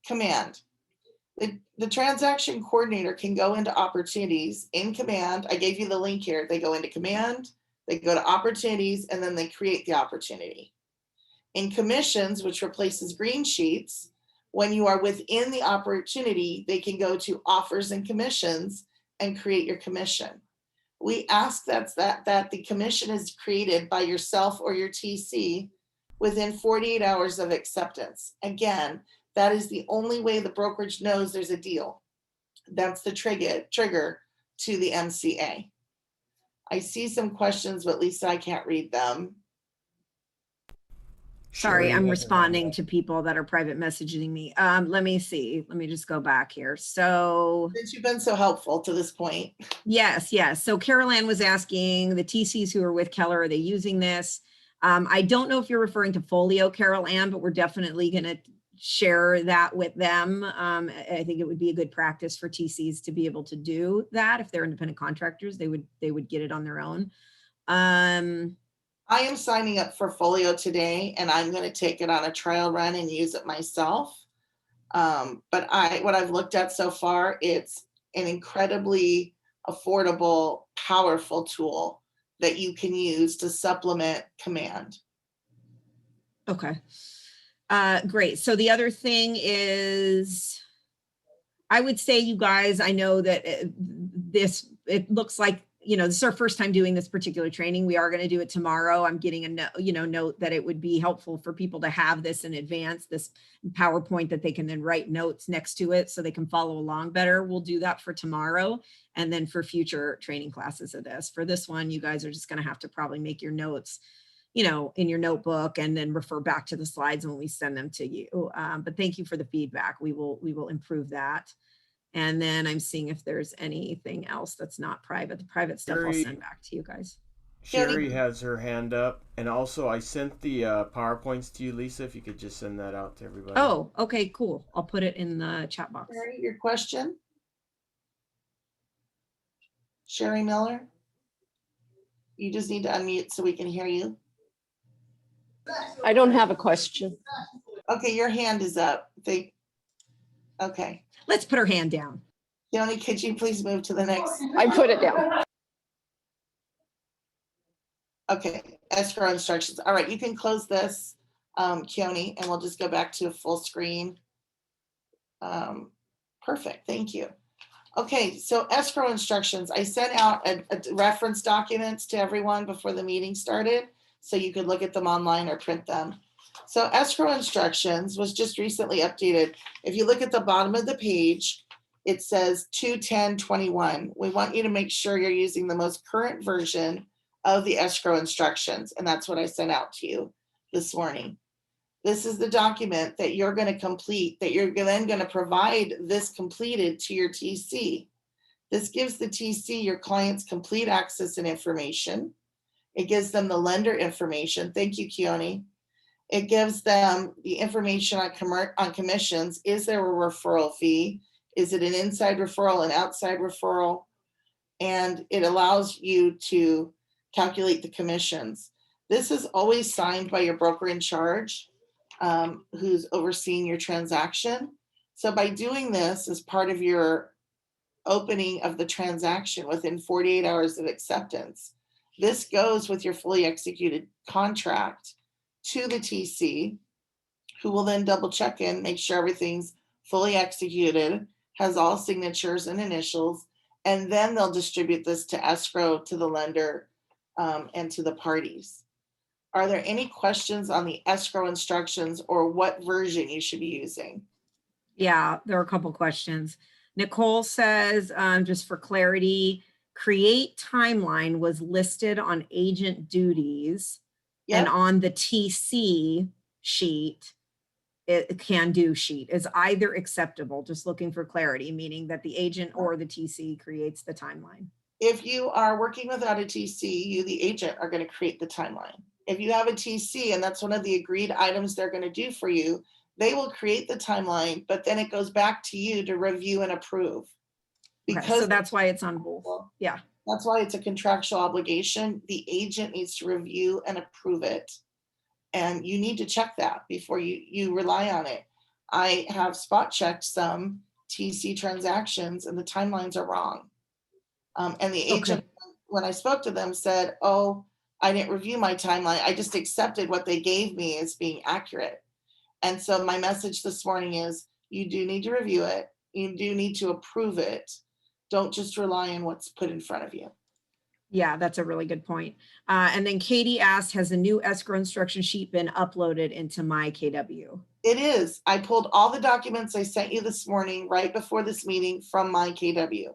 Speaker 4: Command. The transaction coordinator can go into opportunities in Command. I gave you the link here. They go into Command, they go to opportunities, and then they create the opportunity. In commissions, which replaces green sheets, when you are within the opportunity, they can go to offers and commissions and create your commission. We ask that the commission is created by yourself or your TC within 48 hours of acceptance. Again, that is the only way the brokerage knows there's a deal. That's the trigger to the MCA. I see some questions, but Lisa, I can't read them.
Speaker 3: Sorry, I'm responding to people that are private messaging me. Let me see. Let me just go back here. So
Speaker 4: since you've been so helpful to this point.
Speaker 3: Yes. So Carol Ann was asking the TCs who are with Keller, are they using this? I don't know if you're referring to Folio, Carol Ann, but we're definitely going to share that with them. I think it would be a good practice for TCs to be able to do that. If they're independent contractors, they would get it on their own.
Speaker 4: I am signing up for Folio today, and I'm going to take it on a trial run and use it myself. But what I've looked at so far, it's an incredibly affordable, powerful tool that you can use to supplement Command.
Speaker 3: Okay. Great. So the other thing is, I would say, you guys, I know that it looks like, this is our first time doing this particular training. We are going to do it tomorrow. I'm getting a note that it would be helpful for people to have this in advance, this PowerPoint that they can then write notes next to it so they can follow along better. We'll do that for tomorrow. And then for future training classes of this. For this one, you guys are just going to have to probably make your notes, in your notebook, and then refer back to the slides when we send them to you. But thank you for the feedback. We will improve that. And then I'm seeing if there's anything else that's not private. The private stuff I'll send back to you guys.
Speaker 9: Sherry has her hand up, and also I sent the PowerPoints to you, Lisa. If you could just send that out to everybody.
Speaker 3: Oh, okay, cool. I'll put it in the chat box.
Speaker 4: Sherry, your question? Sherry Miller? You just need to unmute so we can hear you.
Speaker 15: I don't have a question.
Speaker 4: Okay, your hand is up. Okay.
Speaker 3: Let's put her hand down.
Speaker 4: Keone, could you please move to the next?
Speaker 15: I put it down.
Speaker 4: Okay, escrow instructions. All right, you can close this, Keone, and we'll just go back to a full screen. Perfect, thank you. Okay, so escrow instructions. I sent out a reference documents to everyone before the meeting started, so you could look at them online or print them. So escrow instructions was just recently updated. If you look at the bottom of the page, it says 21021. We want you to make sure you're using the most current version of the escrow instructions, and that's what I sent out to you this morning. This is the document that you're going to complete, that you're then going to provide this completed to your TC. This gives the TC your clients complete access and information. It gives them the lender information. Thank you, Keone. It gives them the information on commissions. Is there a referral fee? Is it an inside referral, an outside referral? And it allows you to calculate the commissions. This is always signed by your broker in charge, who's overseeing your transaction. So by doing this as part of your opening of the transaction within 48 hours of acceptance, this goes with your fully executed contract to the TC, who will then double check in, make sure everything's fully executed, has all signatures and initials, and then they'll distribute this to escrow, to the lender, and to the parties. Are there any questions on the escrow instructions or what version you should be using?
Speaker 3: Yeah, there are a couple questions. Nicole says, just for clarity, create timeline was listed on agent duties.
Speaker 4: Yep.
Speaker 3: And on the TC sheet, can do sheet is either acceptable, just looking for clarity, meaning that the agent or the TC creates the timeline.
Speaker 4: If you are working without a TC, you, the agent, are going to create the timeline. If you have a TC and that's one of the agreed items they're going to do for you, they will create the timeline, but then it goes back to you to review and approve.
Speaker 3: Because okay, so that's why it's on both. Yeah.
Speaker 4: That's why it's a contractual obligation. The agent needs to review and approve it. And you need to check that before you rely on it. I have spot checked some TC transactions and the timelines are wrong. And the agent, when I spoke to them, said, oh, I didn't review my timeline. I just accepted what they gave me as being accurate. And so my message this morning is you do need to review it. You do need to approve it. Don't just rely on what's put in front of you.
Speaker 3: Yeah, that's a really good point. And then Katie asked, has a new escrow instruction sheet been uploaded into my KW?
Speaker 4: It is. I pulled all the documents I sent you this morning right before this meeting from my KW.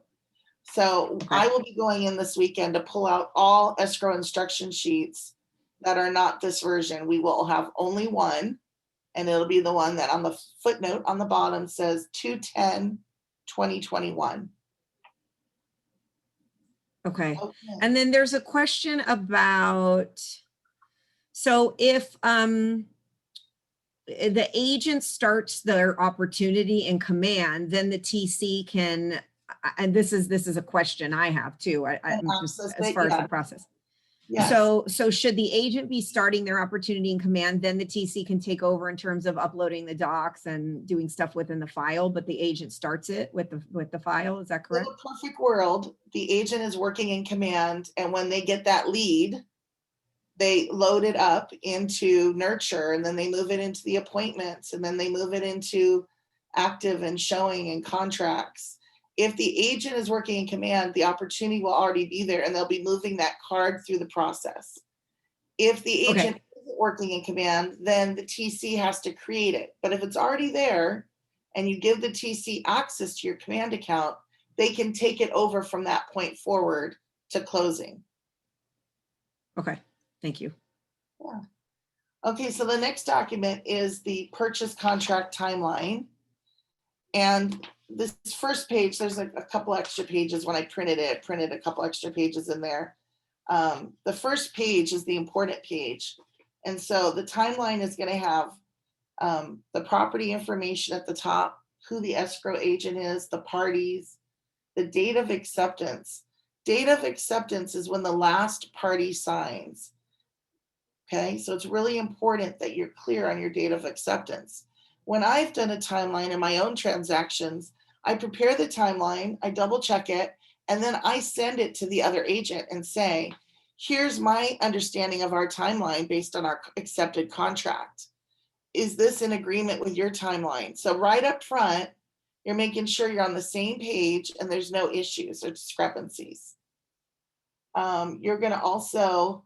Speaker 4: So I will be going in this weekend to pull out all escrow instruction sheets that are not this version. We will have only one, and it'll be the one that on the footnote on the bottom says 2/10/2021.
Speaker 3: Okay. And then there's a question about, so if the agent starts their opportunity in command, then the TC can, and this is a question I have too, I'm just as far as the process.
Speaker 4: Yes.
Speaker 3: So should the agent be starting their opportunity in command, then the TC can take over in terms of uploading the docs and doing stuff within the file, but the agent starts it with the file, is that correct?
Speaker 4: In a perfect world, the agent is working in command, and when they get that lead, they load it up into nurture, and then they move it into the appointments, and then they move it into active and showing and contracts. If the agent is working in command, the opportunity will already be there and they'll be moving that card through the process. If the agent isn't working in command, then the TC has to create it. But if it's already there and you give the TC access to your command account, they can take it over from that point forward to closing.
Speaker 3: Okay, thank you.
Speaker 4: Yeah. Okay, so the next document is the purchase contract timeline. And this first page, there's a couple extra pages when I printed it, printed a couple extra pages in there. The first page is the important page. And so the timeline is going to have the property information at the top, who the escrow agent is, the parties, the date of acceptance. Date of acceptance is when the last party signs. Okay, so it's really important that you're clear on your date of acceptance. When I've done a timeline in my own transactions, I prepare the timeline, I double check it, and then I send it to the other agent and say, here's my understanding of our timeline based on our accepted contract. Is this in agreement with your timeline? So right up front, you're making sure you're on the same page and there's no issues or discrepancies. You're going to also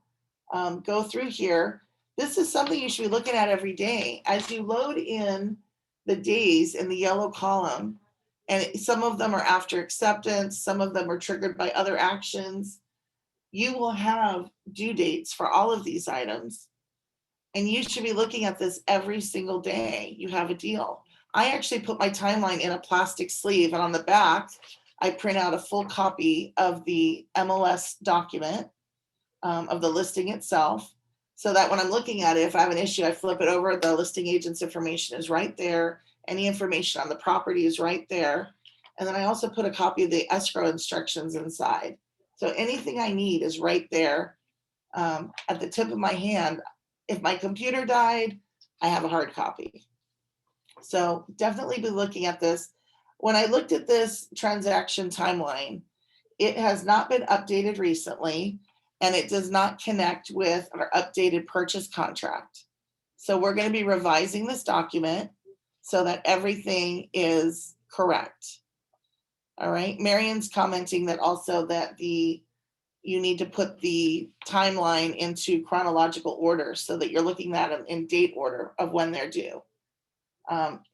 Speaker 4: go through here. This is something you should be looking at every day. As you load in the days in the yellow column, and some of them are after acceptance, some of them are triggered by other actions, you will have due dates for all of these items. And you should be looking at this every single day you have a deal. I actually put my timeline in a plastic sleeve, and on the back, I print out a full copy of the MLS document of the listing itself, so that when I'm looking at it, if I have an issue, I flip it over, the listing agent's information is right there. Any information on the property is right there. And then I also put a copy of the escrow instructions inside. So anything I need is right there at the tip of my hand. If my computer died, I have a hard copy. So definitely be looking at this. When I looked at this transaction timeline, it has not been updated recently, and it does not connect with our updated purchase contract. So we're going to be revising this document so that everything is correct. All right. Marion's commenting that also that you need to put the timeline into chronological order so that you're looking at them in date order of when they're due.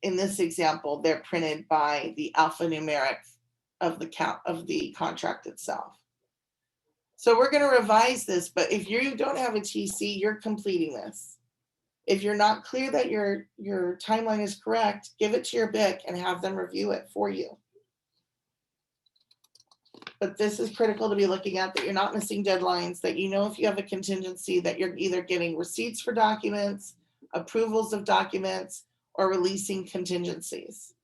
Speaker 4: In this example, they're printed by the alphanumeric of the count of the contract itself. So we're going to revise this, but if you don't have a TC, you're completing this. If you're not clear that your timeline is correct, give it to your BIC and have them review it for you. But this is critical to be looking at, that you're not missing deadlines, that you know if you have a contingency that you're either getting receipts for documents, approvals of documents, or releasing contingencies.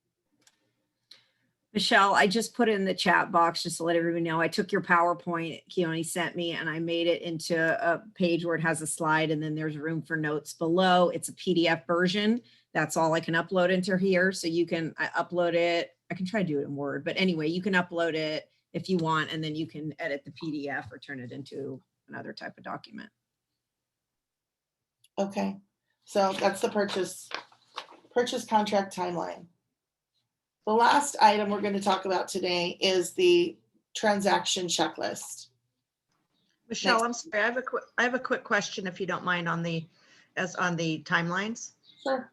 Speaker 3: Michelle, I just put it in the chat box just to let everybody know. I took your PowerPoint Keone sent me and I made it into a page where it has a slide and then there's room for notes below. It's a PDF version. That's all I can upload into here. So you can upload it. I can try to do it in Word, but anyway, you can upload it if you want, and then you can edit the PDF or turn it into another type of document.
Speaker 4: Okay, so that's the purchase contract timeline. The last item we're going to talk about today is the transaction checklist.
Speaker 10: Michelle, I'm sorry, I have a quick question, if you don't mind, on the timelines.
Speaker 4: Sure.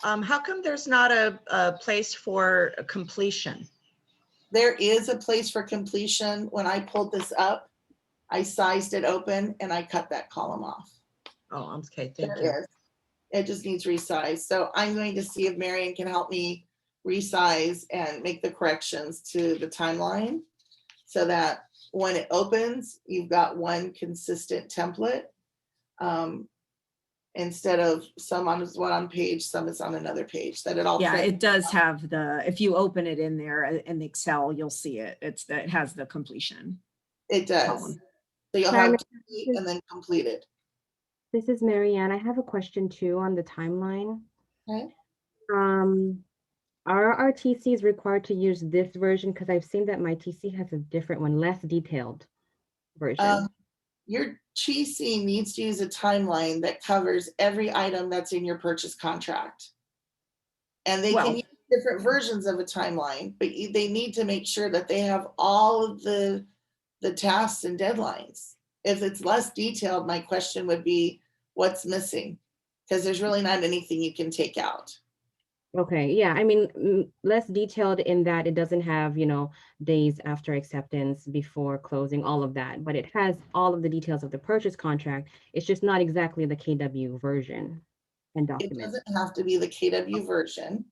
Speaker 10: How come there's not a place for completion?
Speaker 4: There is a place for completion. When I pulled this up, I sized it open and I cut that column off.
Speaker 10: Oh, okay, thank
Speaker 4: There
Speaker 10: you.
Speaker 4: is. It just needs resized. So I'm going to see if Marion can help me resize and make the corrections to the timeline so that when it opens, you've got one consistent template. Instead of some on one page, some is on another page, that it all.
Speaker 3: Yeah,
Speaker 4: fits.
Speaker 3: it does have if you open it in there in Excel, you'll see it. It has the completion.
Speaker 4: It does.
Speaker 3: column.
Speaker 4: So you'll
Speaker 16: Hi,
Speaker 4: have
Speaker 16: Mary.
Speaker 4: complete and then completed.
Speaker 16: This is Marianne. I have a question too on the timeline.
Speaker 4: Okay.
Speaker 16: Are our TCs required to use this version? Because I've seen that my TC has a different one, less detailed version.
Speaker 4: Your TC needs to use a timeline that covers every item that's in your purchase contract. And they can use different versions of a timeline, but they need to make sure that they have all of the tasks and deadlines. If it's less detailed, my question would be, what's missing? Because there's really not anything you can take out.
Speaker 16: Okay, yeah, I mean, less detailed in that it doesn't have, days after acceptance, before closing, all of that, but it has all of the details of the purchase contract. It's just not exactly the KW version and document.
Speaker 4: It doesn't have to be the KW version.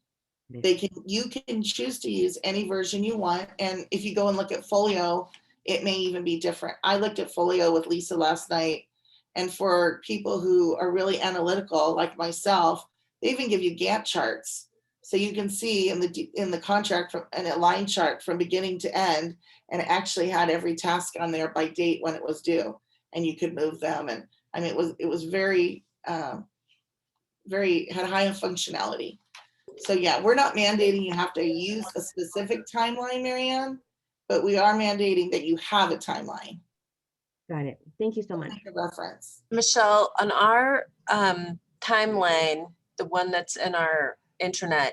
Speaker 4: You can choose to use any version you want. And if you go and look at Folio, it may even be different. I looked at Folio with Lisa last night, and for people who are really analytical like myself, they even give you Gantt charts. So you can see in the contract from a line chart from beginning to end, and it actually had every task on there by date when it was due, and you could move them. And I mean, it was very, had high functionality. So yeah, we're not mandating you have to use a specific timeline, Marianne, but we are mandating that you have a timeline.
Speaker 16: Got it. Thank you so much.
Speaker 4: A reference.
Speaker 17: Michelle, on our timeline, the one that's in our intranet,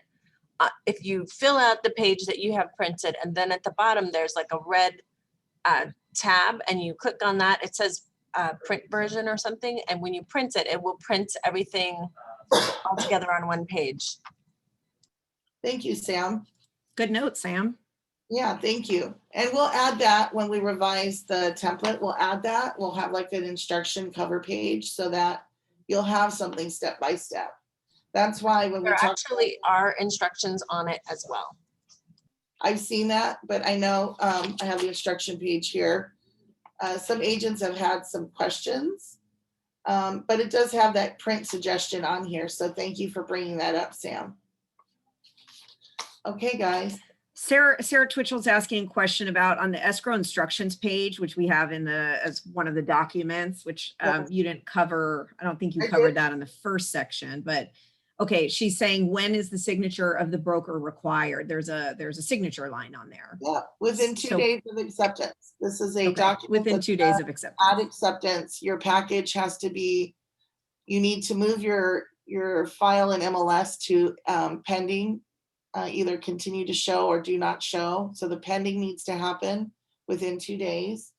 Speaker 17: if you fill out the page that you have printed, and then at the bottom, there's like a red tab, and you click on that, it says print version or something. And when you print it, it will print everything all together on one page.
Speaker 4: Thank you, Sam.
Speaker 3: Good note, Sam.
Speaker 4: Yeah, thank you. And we'll add that when we revise the template. We'll add that. We'll have like an instruction cover page so that you'll have something step by step. That's why when we
Speaker 17: There
Speaker 4: talk,
Speaker 17: actually are instructions on it as well.
Speaker 4: I've seen that, but I know I have the instruction page here. Some agents have had some questions, but it does have that print suggestion on here. So thank you for bringing that up, Sam. Okay, guys.
Speaker 3: Sarah Twitchell's asking a question about on the escrow instructions page, which we have in as one of the documents, which you didn't cover. I don't think you covered that in the first section, but okay. She's saying, when is the signature of the broker required? There's a signature line on there.
Speaker 4: Yeah, within 2 days of acceptance. This is a document
Speaker 3: within 2 days of acceptance.
Speaker 4: At acceptance, your package has to be, you need to move your file in MLS to pending. Either continue to show or do not show. So the pending needs to happen within 2 days.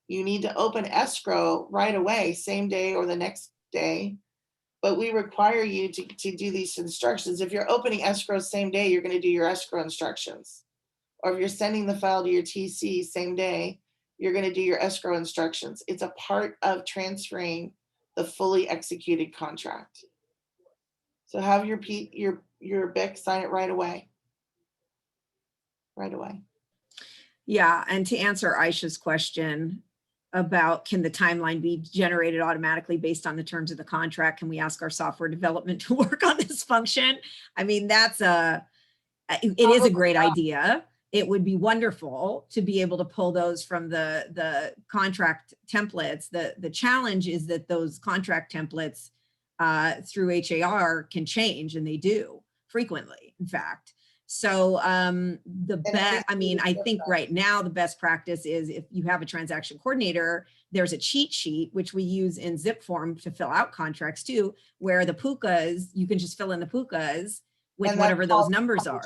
Speaker 4: You need to open escrow right away, same day or the next day. But we require you to do these instructions. If you're opening escrow same day, you're going to do your escrow instructions. Or if you're sending the file to your TC same day, you're going to do your escrow instructions. It's a part of transferring the fully executed contract. So have your BIC sign it right away. Right away.
Speaker 3: Yeah, and to answer Aisha's question about can the timeline be generated automatically based on the terms of the contract, can we ask our software development to work on this function? I mean, it is a great idea. It would be wonderful to be able to pull those from the contract templates. The challenge is that those contract templates through HAR can change, and they do frequently, in fact. So I think right now the best practice is if you have a transaction coordinator, there's a cheat sheet, which we use in zip form to fill out contracts too, where the pukas, you can just fill in the pukas with whatever those numbers are,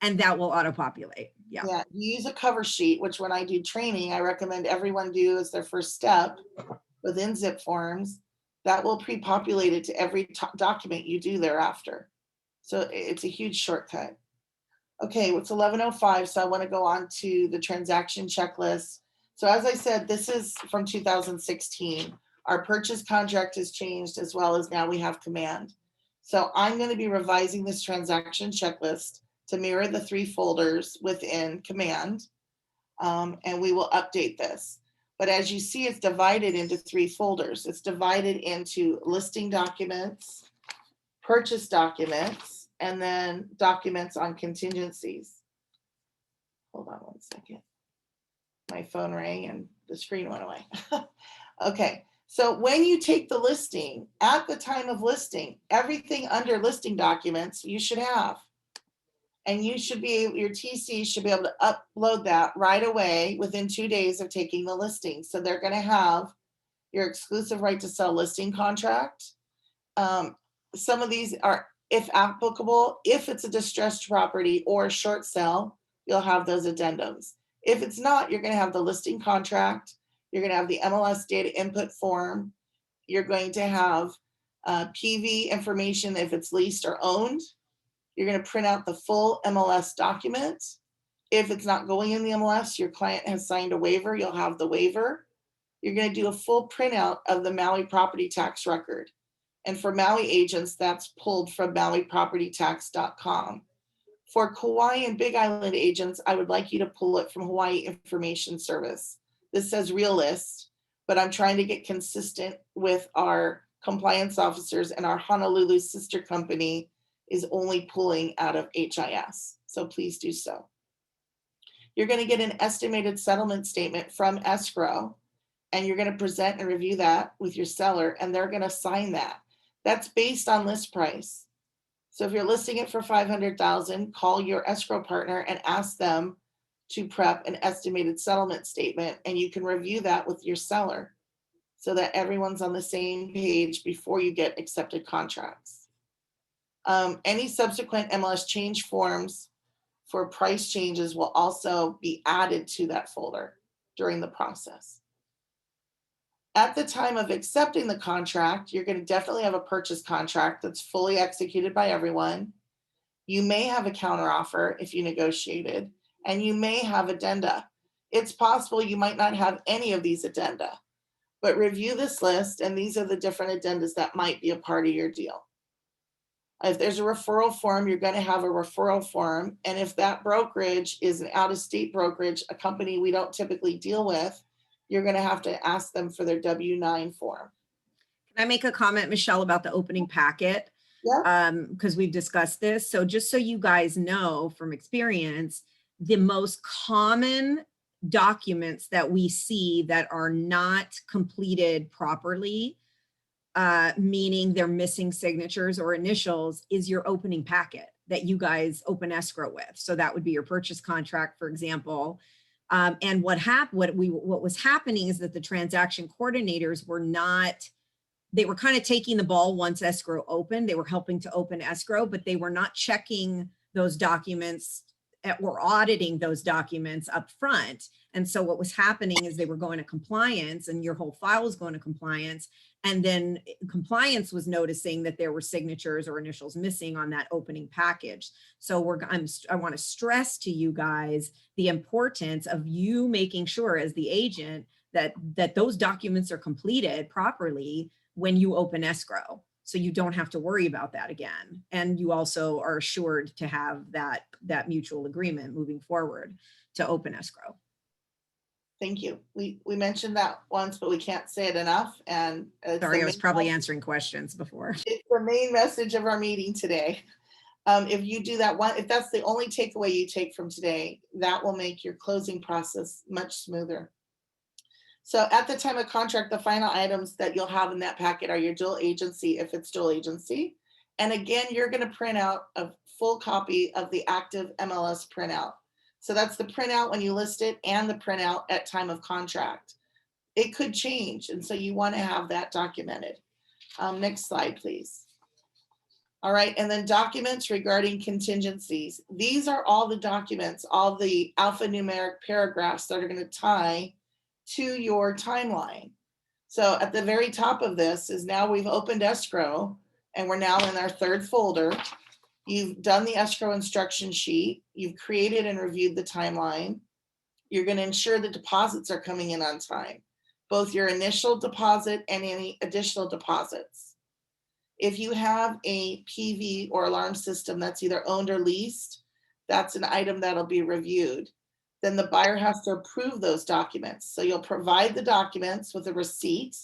Speaker 3: and that will auto-populate. Yeah.
Speaker 4: Yeah, you use a cover sheet, which when I do training, I recommend everyone do as their first step within zip forms. That will pre-populate it to every document you do thereafter. So it's a huge shortcut. Okay, it's 11:05, so I want to go on to the transaction checklist. So as I said, this is from 2016. Our purchase contract has changed, as well as now we have command. So I'm going to be revising this transaction checklist to mirror the 3 folders within command, and we will update this. But as you see, it's divided into 3 folders. It's divided into listing documents, purchase documents, and then documents on contingencies. Hold on one second. My phone rang and the screen went away. Okay, so when you take the listing, at the time of listing, everything under listing documents you should have. And you should be, your TC should be able to upload that right away within 2 days of taking the listing. So they're going to have your exclusive right to sell listing contract. Some of these are, if applicable, if it's a distressed property or a short sale, you'll have those addendums. If it's not, you're going to have the listing contract. You're going to have the MLS data input form. You're going to have PV information if it's leased or owned. You're going to print out the full MLS document. If it's not going in the MLS, your client has signed a waiver, you'll have the waiver. You're going to do a full printout of the Maui property tax record. And for Maui agents, that's pulled from MauiPropertyTax.com. For Kauai and Big Island agents, I would like you to pull it from Hawaii Information Service. This says real list, but I'm trying to get consistent with our compliance officers, and our Honolulu sister company is only pulling out of HIS. So please do so. You're going to get an estimated settlement statement from escrow, and you're going to present and review that with your seller, and they're going to sign that. That's based on list price. So if you're listing it for 500,000, call your escrow partner and ask them to prep an estimated settlement statement, and you can review that with your seller so that everyone's on the same page before you get accepted contracts. Any subsequent MLS change forms for price changes will also be added to that folder during the process. At the time of accepting the contract, you're going to definitely have a purchase contract that's fully executed by everyone. You may have a counteroffer if you negotiated, and you may have addenda. It's possible you might not have any of these addenda, but review this list, and these are the different addendas that might be a part of your deal. If there's a referral form, you're going to have a referral form, and if that brokerage is an out-of-state brokerage, a company we don't typically deal with, you're going to have to ask them for their W-9 form.
Speaker 3: Can I make a comment, Michelle, about the opening packet?
Speaker 4: Yeah.
Speaker 3: Because we've discussed this. So just so you guys know from experience, the most common documents that we see that are not completed properly, meaning they're missing signatures or initials, is your opening packet that you guys open escrow with. So that would be your purchase contract, for example. And what was happening is that the transaction coordinators were not, they were kind of taking the ball once escrow opened. They were helping to open escrow, but they were not checking those documents or auditing those documents up front. And so what was happening is they were going to compliance, and your whole file was going to compliance. And then compliance was noticing that there were signatures or initials missing on that opening package. So I want to stress to you guys the importance of you making sure as the agent that those documents are completed properly when you open escrow, so you don't have to worry about that again. And you also are assured to have that mutual agreement moving forward to open escrow.
Speaker 4: Thank you. We mentioned that once, but we can't say it enough. And
Speaker 3: Sorry, I was probably answering questions before.
Speaker 4: It's the main message of our meeting today. If you do that one, if that's the only takeaway you take from today, that will make your closing process much smoother. So at the time of contract, the final items that you'll have in that packet are your dual agency, if it's dual agency. And again, you're going to print out a full copy of the active MLS printout. So that's the printout when you list it and the printout at time of contract. It could change, and so you want to have that documented. Next slide, please. All right, and then documents regarding contingencies. These are all the documents, all the alphanumeric paragraphs that are going to tie to your timeline. So at the very top of this is now we've opened escrow, and we're now in our third folder. You've done the escrow instruction sheet. You've created and reviewed the timeline. You're going to ensure the deposits are coming in on time, both your initial deposit and any additional deposits. If you have a PV or alarm system that's either owned or leased, that's an item that'll be reviewed. Then the buyer has to approve those documents. So you'll provide the documents with a receipt,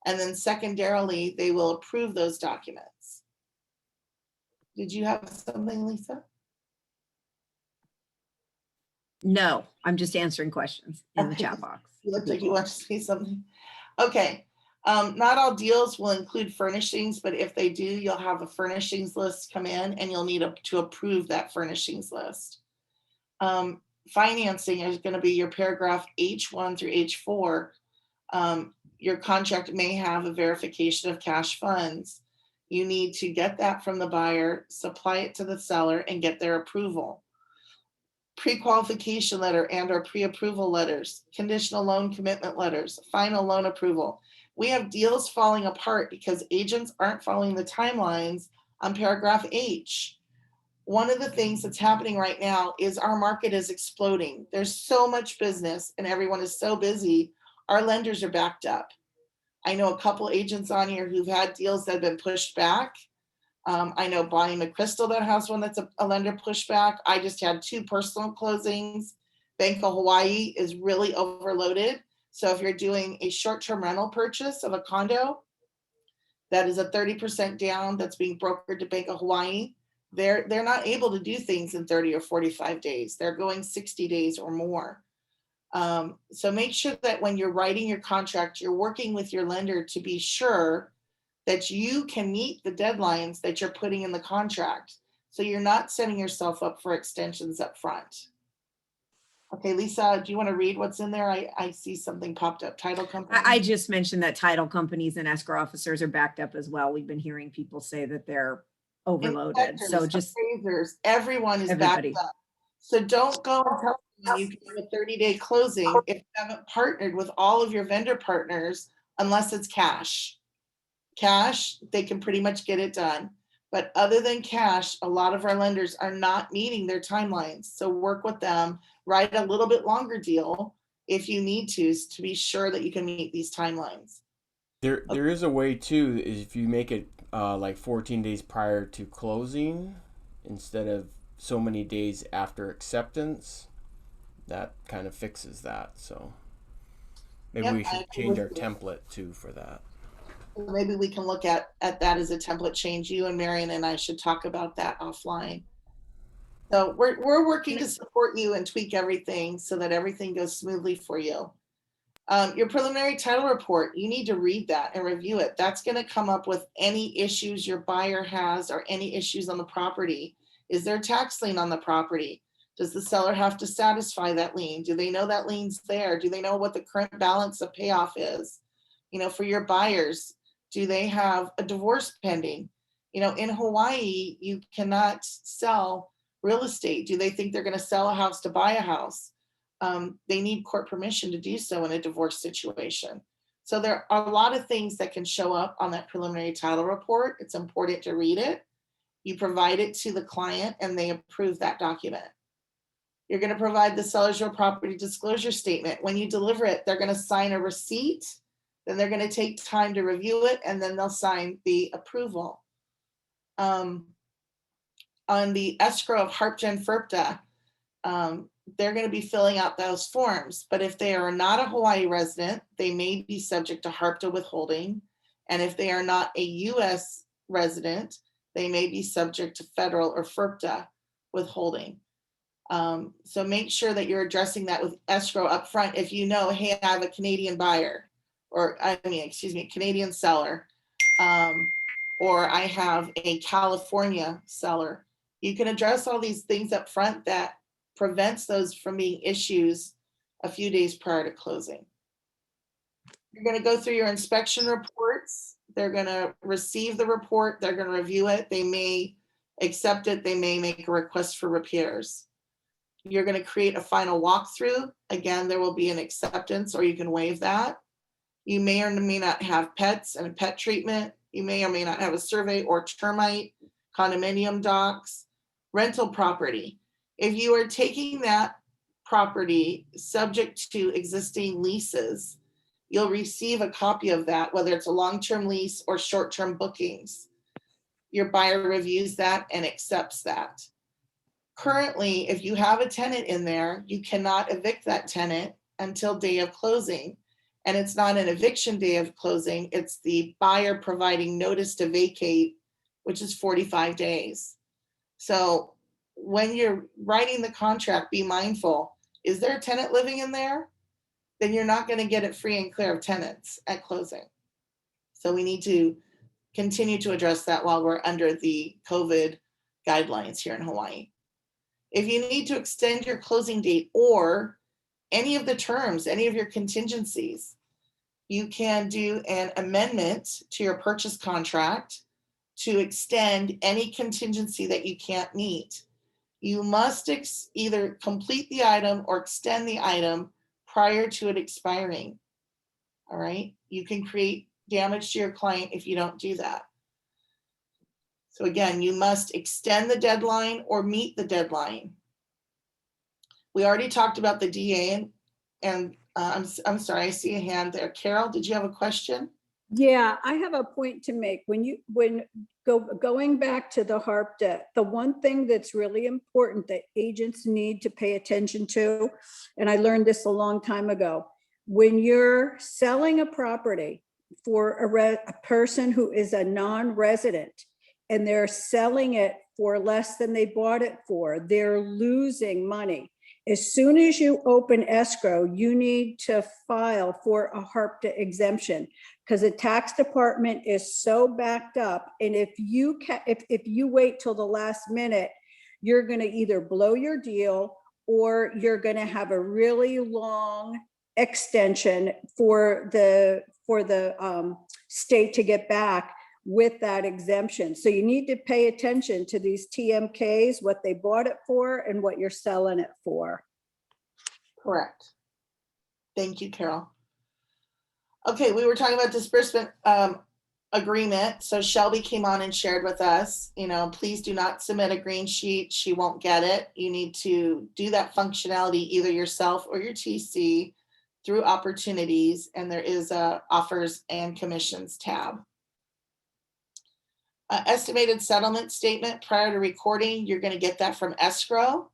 Speaker 4: and then secondarily, they will approve those documents. Did you have something, Lisa?
Speaker 3: No, I'm just answering questions in the chat box.
Speaker 4: You looked like you want to say something. Okay. Not all deals will include furnishings, but if they do, you'll have a furnishings list come in, and you'll need to approve that furnishings list. Financing is going to be your paragraph H1 through H4. Your contract may have a verification of cash funds. You need to get that from the buyer, supply it to the seller, and get their approval. Pre-qualification letter and or pre-approval letters, conditional loan commitment letters, final loan approval. We have deals falling apart because agents aren't following the timelines on paragraph H. One of the things that's happening right now is our market is exploding. There's so much business and everyone is so busy. Our lenders are backed up. I know a couple agents on here who've had deals that have been pushed back. I know Bonnie McChrystal that has one that's a lender pushback. I just had 2 personal closings. Bank of Hawaii is really overloaded. So if you're doing a short-term rental purchase of a condo, that is a 30% down that's being brokered to Bank of Hawaii. They're not able to do things in 30 or 45 days. They're going 60 days or more. So make sure that when you're writing your contract, you're working with your lender to be sure that you can meet the deadlines that you're putting in the contract. So you're not setting yourself up for extensions up front. Okay, Lisa, do you want to read what's in there? I see something popped up, title company.
Speaker 3: I just mentioned that title companies and escrow officers are backed up as well. We've been hearing people say that they're overloaded. So
Speaker 4: Inspectors,
Speaker 3: just
Speaker 4: appraisers, everyone is
Speaker 3: everybody.
Speaker 4: backed up. So don't go and tell them you can do a 30-day closing if you haven't partnered with all of your vendor partners, unless it's cash. Cash, they can pretty much get it done. But other than cash, a lot of our lenders are not meeting their timelines. So work with them, write a little bit longer deal if you need to be sure that you can meet these timelines.
Speaker 9: There is a way too, is if you make it like 14 days prior to closing instead of so many days after acceptance, that kind of fixes that. So maybe we should change our template too for that.
Speaker 4: Maybe we can look at that as a template change. You and Marion and I should talk about that offline. So we're working to support you and tweak everything so that everything goes smoothly for you. Your preliminary title report, you need to read that and review it. That's going to come up with any issues your buyer has or any issues on the property. Is there a tax lien on the property? Does the seller have to satisfy that lien? Do they know that lien's there? Do they know what the current balance of payoff is? You know, for your buyers, do they have a divorce pending? You know, in Hawaii, you cannot sell real estate. Do they think they're going to sell a house to buy a house? They need court permission to do so in a divorce situation. So there are a lot of things that can show up on that preliminary title report. It's important to read it. You provide it to the client and they approve that document. You're going to provide the seller's real property disclosure statement. When you deliver it, they're going to sign a receipt. Then they're going to take time to review it and then they'll sign the approval. On the escrow of HARPTA and FERPTA, they're going to be filling out those forms. But if they are not a Hawaii resident, they may be subject to HARPTA withholding. And if they are not a U.S. resident, they may be subject to federal or FERPTA withholding. So make sure that you're addressing that with escrow up front. If you know, hey, I have a Canadian buyer, or Canadian seller, or I have a California seller. You can address all these things up front that prevents those from being issues a few days prior to closing. You're going to go through your inspection reports. They're going to receive the report. They're going to review it. They may accept it. They may make a request for repairs. You're going to create a final walkthrough. Again, there will be an acceptance or you can waive that. You may or may not have pets and pet treatment. You may or may not have a survey or termite, condominium docs, rental property. If you are taking that property subject to existing leases, you'll receive a copy of that, whether it's a long-term lease or short-term bookings. Your buyer reviews that and accepts that. Currently, if you have a tenant in there, you cannot evict that tenant until day of closing. And it's not an eviction day of closing, it's the buyer providing notice to vacate, which is 45 days. So when you're writing the contract, be mindful, is there a tenant living in there? Then you're not going to get it free and clear of tenants at closing. So we need to continue to address that while we're under the COVID guidelines here in Hawaii. If you need to extend your closing date or any of the terms, any of your contingencies, you can do an amendment to your purchase contract to extend any contingency that you can't meet. You must either complete the item or extend the item prior to it expiring. All right. You can create damage to your client if you don't do that. So again, you must extend the deadline or meet the deadline. We already talked about the DA and I'm sorry, I see a hand there. Carol, did you have a question?
Speaker 6: Yeah, I have a point to make. Going back to the HARPTA, the one thing that's really important that agents need to pay attention to, and I learned this a long time ago, when you're selling a property for a person who is a non-resident and they're selling it for less than they bought it for, they're losing money. As soon as you open escrow, you need to file for a HARPTA exemption because the tax department is so backed up. And if you wait till the last minute, you're going to either blow your deal or you're going to have a really long extension for the state to get back with that exemption. So you need to pay attention to these TMKs, what they bought it for and what you're selling it for.
Speaker 4: Correct. Thank you, Carol. Okay, we were talking about disbursement agreement. So Shelby came on and shared with us, please do not submit a green sheet. She won't get it. You need to do that functionality either yourself or your TC through opportunities. And there is a offers and commissions tab. Estimated settlement statement prior to recording, you're going to get that from escrow.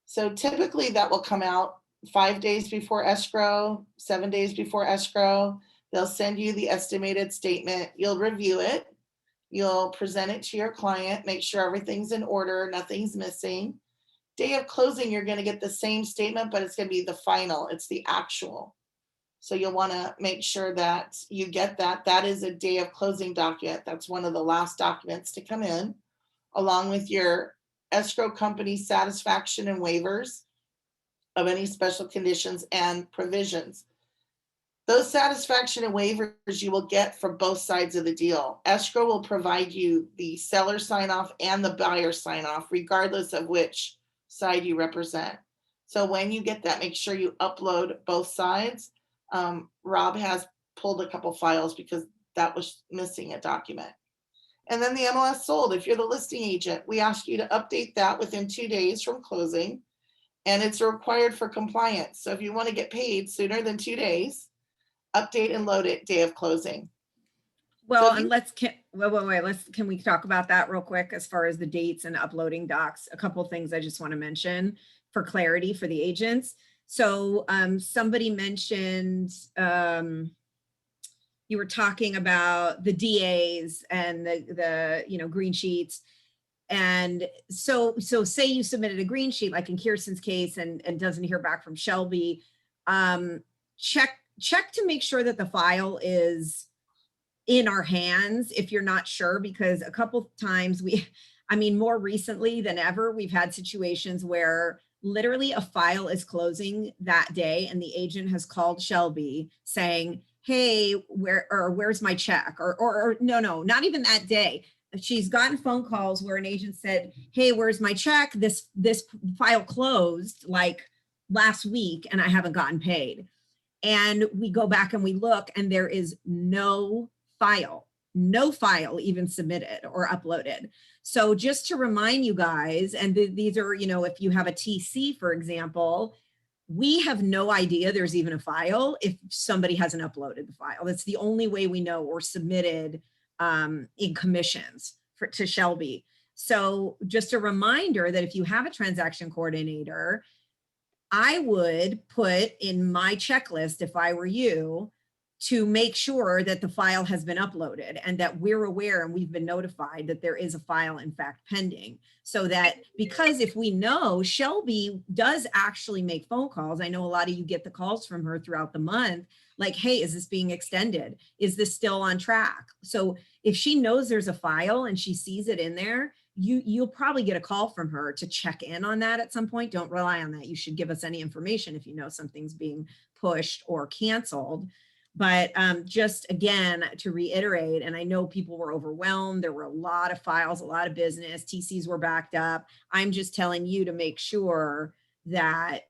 Speaker 4: So typically that will come out 5 days before escrow, 7 days before escrow. They'll send you the estimated statement. You'll review it. You'll present it to your client, make sure everything's in order, nothing's missing. Day of closing, you're going to get the same statement, but it's going to be the final. It's the actual. So you'll want to make sure that you get that. That is a day of closing document. That's one of the last documents to come in, along with your escrow company satisfaction and waivers of any special conditions and provisions. Those satisfaction and waivers you will get from both sides of the deal. Escrow will provide you the seller sign off and the buyer sign off, regardless of which side you represent. So when you get that, make sure you upload both sides. Rob has pulled a couple files because that was missing a document. And then the MLS sold. If you're the listing agent, we ask you to update that within 2 days from closing, and it's required for compliance. So if you want to get paid sooner than 2 days, update and load it day of closing.
Speaker 3: Well, and can we talk about that real quick as far as the dates and uploading docs? A couple of things I just want to mention for clarity for the agents. So somebody mentioned, you were talking about the DAs and the green sheets. And so say you submitted a green sheet, like in Kirsten's case, and doesn't hear back from Shelby, check to make sure that the file is in our hands if you're not sure, because a couple times more recently than ever, we've had situations where literally a file is closing that day and the agent has called Shelby saying, hey, where's my check? Or no, not even that day. She's gotten phone calls where an agent said, hey, where's my check? This file closed like last week and I haven't gotten paid. And we go back and we look and there is no file even submitted or uploaded. So just to remind you guys, and these are, if you have a TC, for example, we have no idea there's even a file if somebody hasn't uploaded the file. That's the only way we know or submitted in commissions to Shelby. So just a reminder that if you have a transaction coordinator, I would put in my checklist, if I were you, to make sure that the file has been uploaded and that we're aware and we've been notified that there is a file in fact pending. So that, because if we know Shelby does actually make phone calls, I know a lot of you get the calls from her throughout the month, like, hey, is this being extended? Is this still on track? So if she knows there's a file and she sees it in there, you'll probably get a call from her to check in on that at some point. Don't rely on that. You should give us any information if you know something's being pushed or canceled. But just again, to reiterate, and I know people were overwhelmed, there were a lot of files, a lot of business, TCs were backed up. I'm just telling you to make sure that,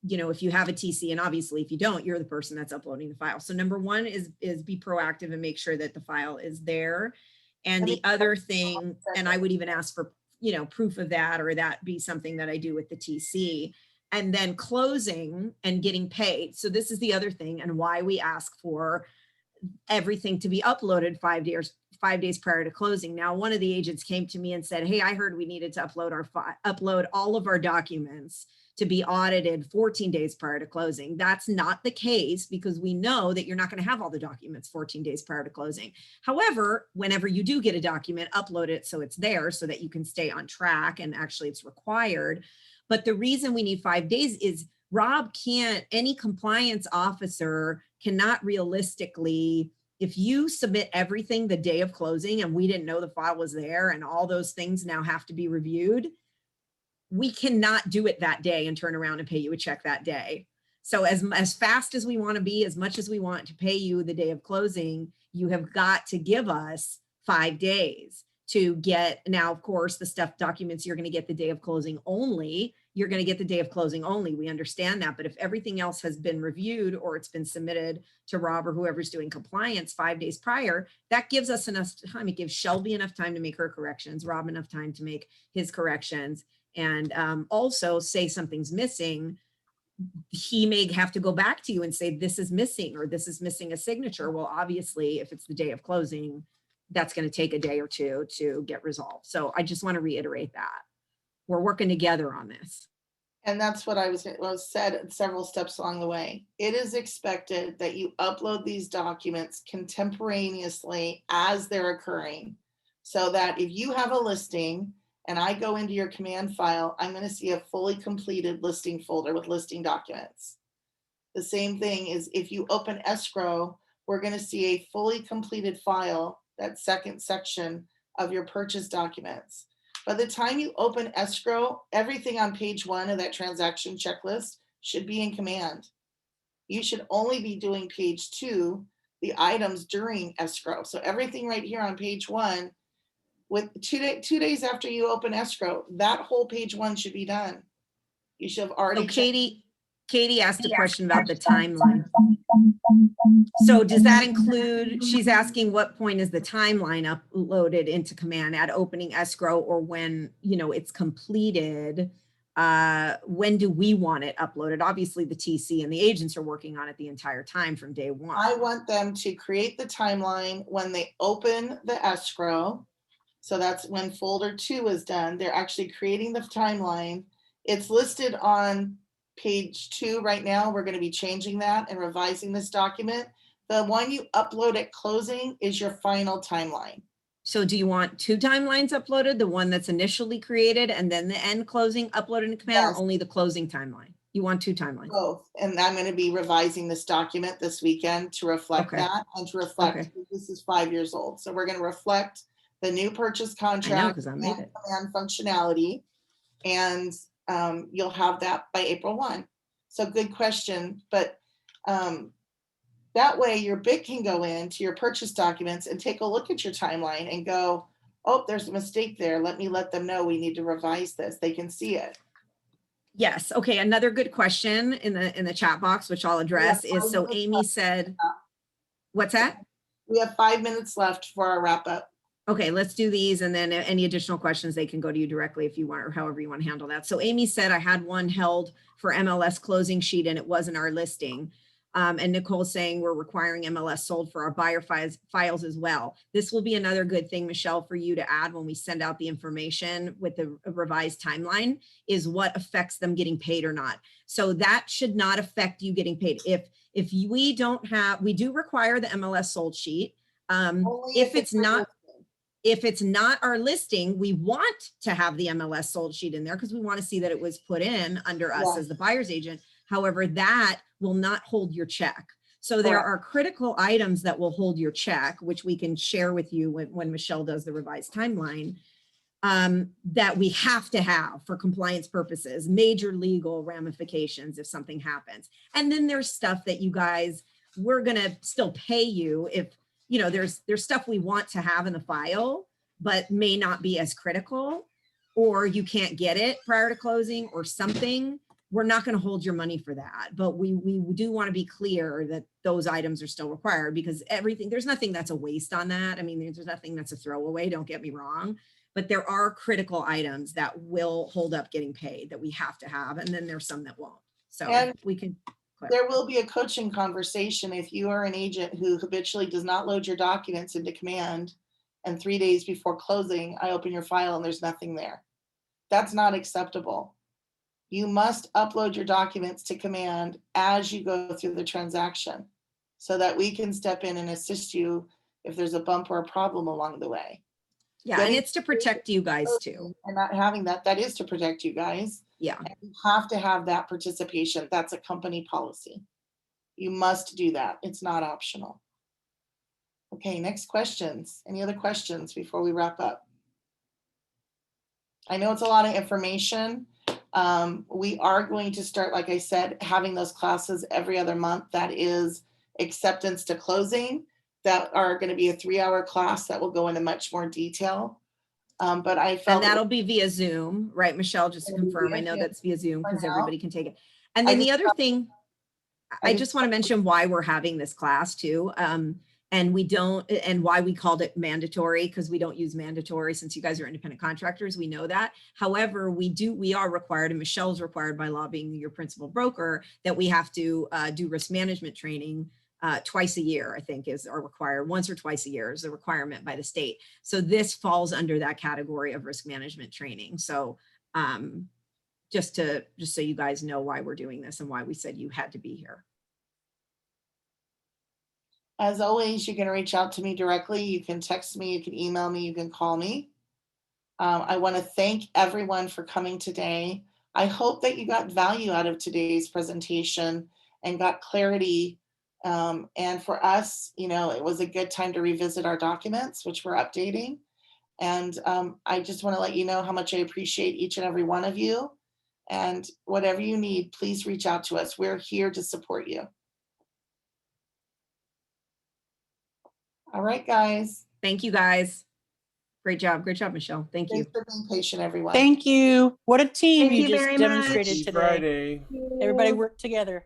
Speaker 3: if you have a TC, and obviously if you don't, you're the person that's uploading the file. So number one is be proactive and make sure that the file is there. And the other thing, and I would even ask for, proof of that, or that be something that I do with the TC. And then closing and getting paid. So this is the other thing, and why we ask for everything to be uploaded 5 days prior to closing. Now, one of the agents came to me and said, hey, I heard we needed to upload all of our documents to be audited 14 days prior to closing. That's not the case because we know that you're not going to have all the documents 14 days prior to closing. However, whenever you do get a document, upload it so it's there so that you can stay on track, and actually it's required. But the reason we need 5 days is Rob can't, any compliance officer cannot realistically, if you submit everything the day of closing and we didn't know the file was there and all those things now have to be reviewed, we cannot do it that day and turn around and pay you a check that day. So as fast as we want to be, as much as we want to pay you the day of closing, you have got to give us 5 days to get. Now, of course, the stuff documents you're going to get the day of closing only. You're going to get the day of closing only. We understand that. But if everything else has been reviewed or it's been submitted to Rob or whoever's doing compliance 5 days prior, that gives us enough time. It gives Shelby enough time to make her corrections, Rob enough time to make his corrections. And also say something's missing, he may have to go back to you and say, this is missing, or this is missing a signature. Well, obviously, if it's the day of closing, that's going to take a day or two to get resolved. So I just want to reiterate that. We're working together on this.
Speaker 4: And that's what I was said several steps along the way. It is expected that you upload these documents contemporaneously as they're occurring, so that if you have a listing and I go into your command file, I'm going to see a fully completed listing folder with listing documents. The same thing is if you open escrow, we're going to see a fully completed file, that second section of your purchase documents. By the time you open escrow, everything on page 1 of that transaction checklist should be in command. You should only be doing page 2, the items during escrow. So everything right here on page 1, with 2 days after you open escrow, that whole page 1 should be done. You should have already.
Speaker 3: So Katie asked a question about the timeline. So does that include, she's asking what point is the timeline uploaded into command at opening escrow, or when, it's completed? When do we want it uploaded? Obviously the TC and the agents are working on it the entire time from day 1.
Speaker 4: I want them to create the timeline when they open the escrow. So that's when folder 2 is done. They're actually creating the timeline. It's listed on page 2 right now. We're going to be changing that and revising this document. The one you upload at closing is your final timeline.
Speaker 3: So do you want 2 timelines uploaded, the one that's initially created and then the end closing uploaded in command,
Speaker 4: Yes.
Speaker 3: or only the closing timeline? You want 2 timelines?
Speaker 4: Both. And I'm going to be revising this document this weekend to reflect that, and to reflect this is 5 years old. So we're going to reflect the new purchase contract
Speaker 3: because I made it.
Speaker 4: and functionality, and you'll have that by April 1. So good question. But that way your BIC can go into your purchase documents and take a look at your timeline and go, oh, there's a mistake there. Let me let them know we need to revise this. They can see it.
Speaker 3: Yes. Okay. Another good question in the chat box, which I'll address, is, so Amy said, what's that?
Speaker 4: We have 5 minutes left for our wrap up.
Speaker 3: Okay, let's do these, and then any additional questions, they can go to you directly if you want, or however you want to handle that. So Amy said, I had one held for MLS closing sheet and it wasn't our listing. And Nicole's saying we're requiring MLS sold for our buyer files as well. This will be another good thing, Michelle, for you to add when we send out the information with the revised timeline, is what affects them getting paid or not. So that should not affect you getting paid. If we don't have, we do require the MLS sold sheet. If it's not our listing, we want to have the MLS sold sheet in there because we want to see that it was put in under us as the buyer's agent. However, that will not hold your check. So there are critical items that will hold your check, which we can share with you when Michelle does the revised timeline, that we have to have for compliance purposes, major legal ramifications if something happens. And then there's stuff that you guys, we're going to still pay you if, there's stuff we want to have in the file, but may not be as critical, or you can't get it prior to closing or something. We're not going to hold your money for that, but we do want to be clear that those items are still required, because there's nothing that's a waste on that. I mean, there's nothing that's a throwaway, don't get me wrong, but there are critical items that will hold up getting paid that we have to have. And then there's some that won't. So we can.
Speaker 4: There will be a coaching conversation if you are an agent who habitually does not load your documents into command, and 3 days before closing, I open your file and there's nothing there. That's not acceptable. You must upload your documents to Command as you go through the transaction so that we can step in and assist you if there's a bump or a problem along the way.
Speaker 3: Yeah, and
Speaker 4: Getting
Speaker 3: it's to protect you guys too.
Speaker 4: and not having that is to protect you guys.
Speaker 3: Yeah.
Speaker 4: And you have to have that participation. That's a company policy. You must do that. It's not optional. Okay, next questions. Any other questions before we wrap up? I know it's a lot of information. We are going to start, like I said, having those classes every other month. That is acceptance to closing. That are going to be a 3-hour class that will go into much more detail. But I felt
Speaker 3: And that'll be via Zoom, right, Michelle? Just to confirm, I know that's via Zoom because
Speaker 4: now.
Speaker 3: everybody can take it. And then the other thing, I
Speaker 4: just-
Speaker 3: just want to mention why we're having this class too. And we don't, and why we called it mandatory, because we don't use mandatory since you guys are independent contractors. We know that. However, we are required, and Michelle's required by law, being your principal broker, that we have to do risk management training twice a year, I think is our required, once or twice a year is a requirement by the state. So this falls under that category of risk management training. So just so you guys know why we're doing this and why we said you had to be here.
Speaker 4: As always, you can reach out to me directly. You can text me, you can email me, you can call me. I want to thank everyone for coming today. I hope that you got value out of today's presentation and got clarity. And for us, it was a good time to revisit our documents, which we're updating. And I just want to let you know how much I appreciate each and every one of you. And whatever you need, please reach out to us. We're here to support you. All right, guys.
Speaker 3: Thank you, guys. Great job. Great job, Michelle. Thank you.
Speaker 4: Thanks for being patient, everyone.
Speaker 18: Thank you. What a team
Speaker 11: Thank
Speaker 18: you
Speaker 11: you
Speaker 18: just
Speaker 11: very
Speaker 18: demonstrated
Speaker 11: much.
Speaker 18: today.
Speaker 9: Friday.
Speaker 18: Everybody worked together.